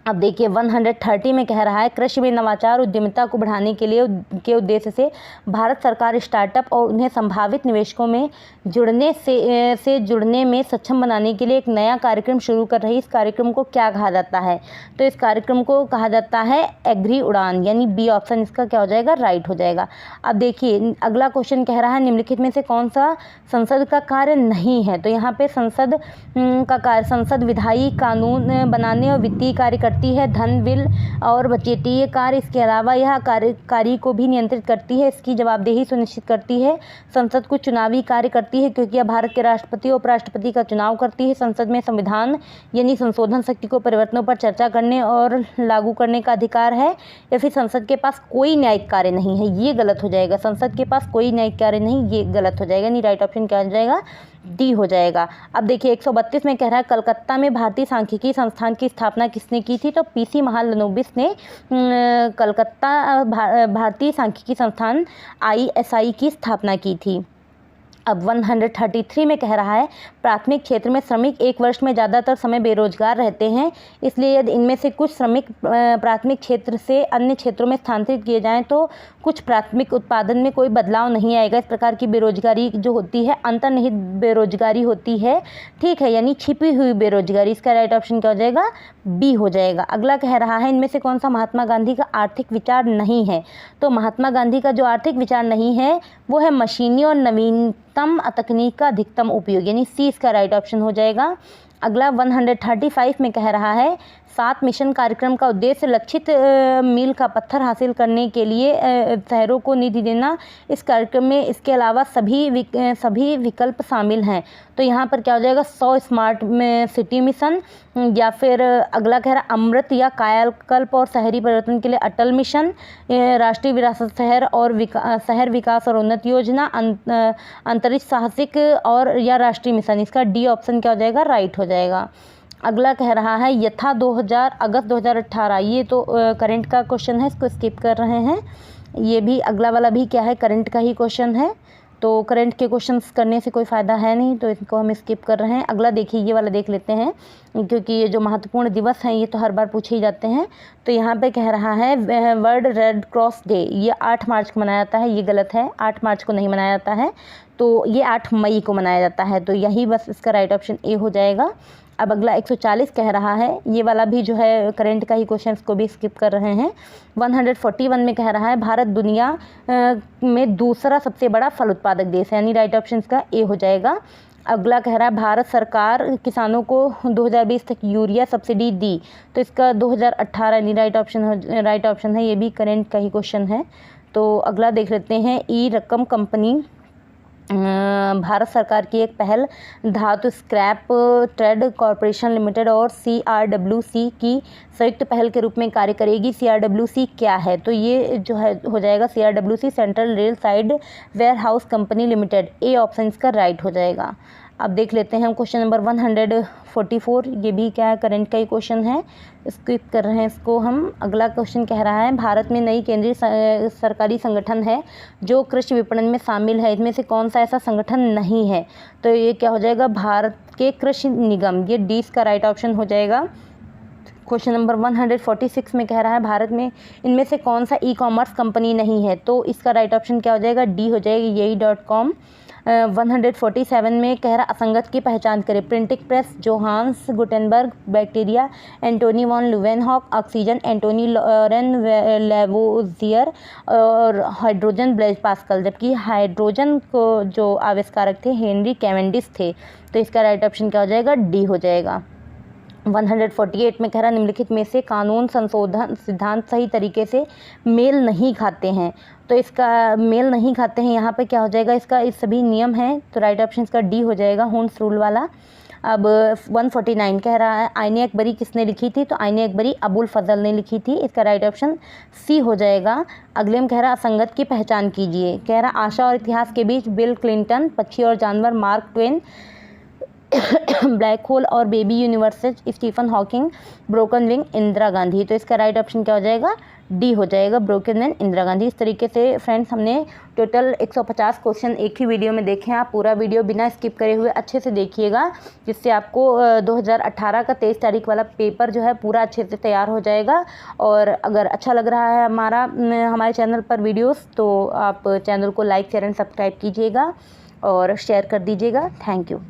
अब देखिए 130 में कह रहा है कृषि में नवाचार उद्यमिता को बढ़ाने के उद्देश्य से भारत सरकार स्टार्टअप और उन्हें संभावित निवेशकों में जुड़ने में सक्षम बनाने के लिए एक नया कार्यक्रम शुरू कर रही है। इस कार्यक्रम को क्या कहा जाता है? तो इस कार्यक्रम को कहा जाता है एग्री उड़ान, यानी बी ऑप्शन इसका क्या हो जाएगा? राइट हो जाएगा। अब देखिए अगला क्वेश्चन कह रहा है निम्नलिखित में से कौन सा संसद का कार्य नहीं है? तो यहाँ पे संसद का कार्य, संसद विधायी कानून बनाने और वित्तीय कार्य करती है, धन बिल और बजटीय कार्य, इसके अलावा यह कार्यकारी को भी नियंत्रित करती है, इसकी जवाबदेही सुनिश्चित करती है। संसद कुछ चुनावी कार्य करती है क्योंकि यह भारत के राष्ट्रपति और उपराष्ट्रपति का चुनाव करती है। संसद में संविधान यानी संशोधन शक्ति को परिवर्तनों पर चर्चा करने और लागू करने का अधिकार है, या फिर संसद के पास कोई न्यायिक कार्य नहीं है, ये गलत हो जाएगा। संसद के पास कोई न्यायिक कार्य नहीं, ये गलत हो जाएगा, नहीं राइट ऑप्शन क्या हो जाएगा? डी हो जाएगा। अब देखिए 132 में कह रहा है कलकत्ता में भारतीय सांख्यिकी संस्थान की स्थापना किसने की थी? तो पीसी महालनोबिस ने कलकत्ता भारतीय सांख्यिकी संस्थान ISI की स्थापना की थी। अब 133 में कह रहा है प्राथमिक क्षेत्र में श्रमिक एक वर्ष में ज़्यादातर समय बेरोजगार रहते हैं, इसलिए यदि इनमें से कुछ श्रमिक प्राथमिक क्षेत्र से अन्य क्षेत्रों में स्थानांतरित किए जाएं तो कुछ प्राथमिक उत्पादन में कोई बदलाव नहीं आएगा। इस प्रकार की बेरोजगारी जो होती है अंतर्निहित बेरोजगारी होती है, ठीक है, यानी छिपी हुई बेरोजगारी। इसका राइट ऑप्शन क्या हो जाएगा? बी हो जाएगा। अगला कह रहा है इनमें से कौन सा महात्मा गांधी का आर्थिक विचार नहीं है? तो महात्मा गांधी का जो आर्थिक विचार नहीं है वो है मशीनी और नवीनतम तकनीक का अधिकतम उपयोग, यानी सी इसका राइट ऑप्शन हो जाएगा। अगला 135 में कह रहा है 7 मिशन कार्यक्रम का उद्देश्य लक्षित मील का पत्थर हासिल करने के लिए शहरों को निधि देना। इस कार्यक्रम में इसके अलावा सभी विकल्प शामिल हैं। तो यहाँ पर क्या हो जाएगा 100 स्मार्ट सिटी मिशन, या फिर अगला कह रहा है अमृत या कायाकल्प और शहरी परिवर्तन के लिए अटल मिशन, राष्ट्रीय विरासत शहर विकास और उन्नति योजना, अंतरिक्ष साहसिक और या राष्ट्रीय मिशन। इसका डी ऑप्शन क्या हो जाएगा, राइट हो जाएगा। अगला कह रहा है यथा अगस्त 2018, ये तो करंट का क्वेश्चन है, इसको स्किप कर रहे हैं। ये भी अगला वाला भी क्या है, करंट का ही क्वेश्चन है, तो करंट के क्वेश्चंस करने से कोई फ़ायदा है नहीं, तो इसको हम स्किप कर रहे हैं। अगला देखिए ये वाला देख लेते हैं, क्योंकि ये जो महत्वपूर्ण दिवस हैं ये तो हर बार पूछे ही जाते हैं। तो यहाँ पे कह रहा है वर्ल्ड रेड क्रॉस डे, ये 8 मार्च को मनाया जाता है, ये गलत है, 8 मार्च को नहीं मनाया जाता है, तो ये 8 मई को मनाया जाता है, तो यही बस इसका राइट ऑप्शन ए हो जाएगा। अब अगला 140 कह रहा है, ये वाला भी जो है करंट का ही क्वेश्चंस को भी स्किप कर रहे हैं। 141 में कह रहा है भारत दुनिया में दूसरा सबसे बड़ा फल उत्पादक देश है, यानी राइट ऑप्शन का ए हो जाएगा। अगला कह रहा है भारत सरकार किसानों को 2020 तक यूरिया सब्सिडी दी, तो इसका 2018 यानी राइट ऑप्शन है, ये भी करंट का ही क्वेश्चन है। तो अगला देख लेते हैं ई रकम कंपनी भारत सरकार की एक पहल धातु स्क्रैप ट्रेड कॉरपोरेशन लिमिटेड और CRWC की संयुक्त पहल के रूप में कार्य करेगी। CRWC क्या है, तो ये जो है हो जाएगा CRWC central railside warehouse company limited, A option इसका राइट हो जाएगा। अब देख लेते हैं हम क्वेश्चन नंबर 144, ये भी क्या है, करंट का ही क्वेश्चन है, स्किप कर रहे हैं इसको हम। अगला क्वेश्चन कह रहा है भारत में नई केंद्रीय सरकारी संगठन है जो कृषि विपणन में शामिल है, इसमें से कौन सा ऐसा संगठन नहीं है, तो ये क्या हो जाएगा भारत के कृषि निगम, ये डी का राइट ऑप्शन हो जाएगा। क्वेश्चन नंबर 146 में कह रहा है भारत में इनमें से कौन सा ई-कॉमर्स कंपनी नहीं है, तो इसका राइट ऑप्शन क्या हो जाएगा, डी हो जाएगी, yei.com। 147 में कह रहा असंगत की पहचान करें, printing press, Johannes Gutenberg, bacteria Antoni van Leeuwenhoek, oxygen Antoine Laurent Lavoisier और हाइड्रोजन ब्लेज पास्कल, जबकि हाइड्रोजन को जो आविष्कारक थे हेनरी कैवेंडिश थे, तो इसका राइट ऑप्शन क्या हो जाएगा, डी हो जाएगा। 148 में कह रहा निम्नलिखित में से कानून संशोधन सिद्धांत सही तरीके से मेल नहीं खाते हैं, तो इसका मेल नहीं खाते हैं यहाँ पे क्या हो जाएगा, इसका इस सभी नियम हैं, तो राइट ऑप्शन इसका डी हो जाएगा, हुन्स रूल वाला। अब 149 कह रहा है आईने अकबरी किसने लिखी थी, तो आईने अकबरी अबुल फजल ने लिखी थी, इसका राइट ऑप्शन सी हो जाएगा। अगले में कह रहा असंगत की पहचान कीजिए, कह रहा आशा और इतिहास के बीच बिल क्लिंटन, पक्षी और जानवर मार्क ट्वेन, ब्लैक होल और baby universes Stephen Hawking, broken wing Indira Gandhi, तो इसका राइट ऑप्शन क्या हो जाएगा, डी हो जाएगा, ब्रोकन विंग इंदिरा गांधी। इस तरीके से फ्रेंड्स हमने टोटल 150 क्वेश्चन एक ही वीडियो में देखे हैं। आप पूरा वीडियो बिना स्किप करे हुए अच्छे से देखिएगा, जिससे आपको 2018 का 23 तारीख वाला पेपर जो है पूरा अच्छे से तैयार हो जाएगा। और अगर अच्छा लग रहा है हमारे चैनल पर वीडियोस, तो आप चैनल को लाइक शेयर एंड सब्सक्राइब कीजिएगा और शेयर कर दीजिएगा। Thank you.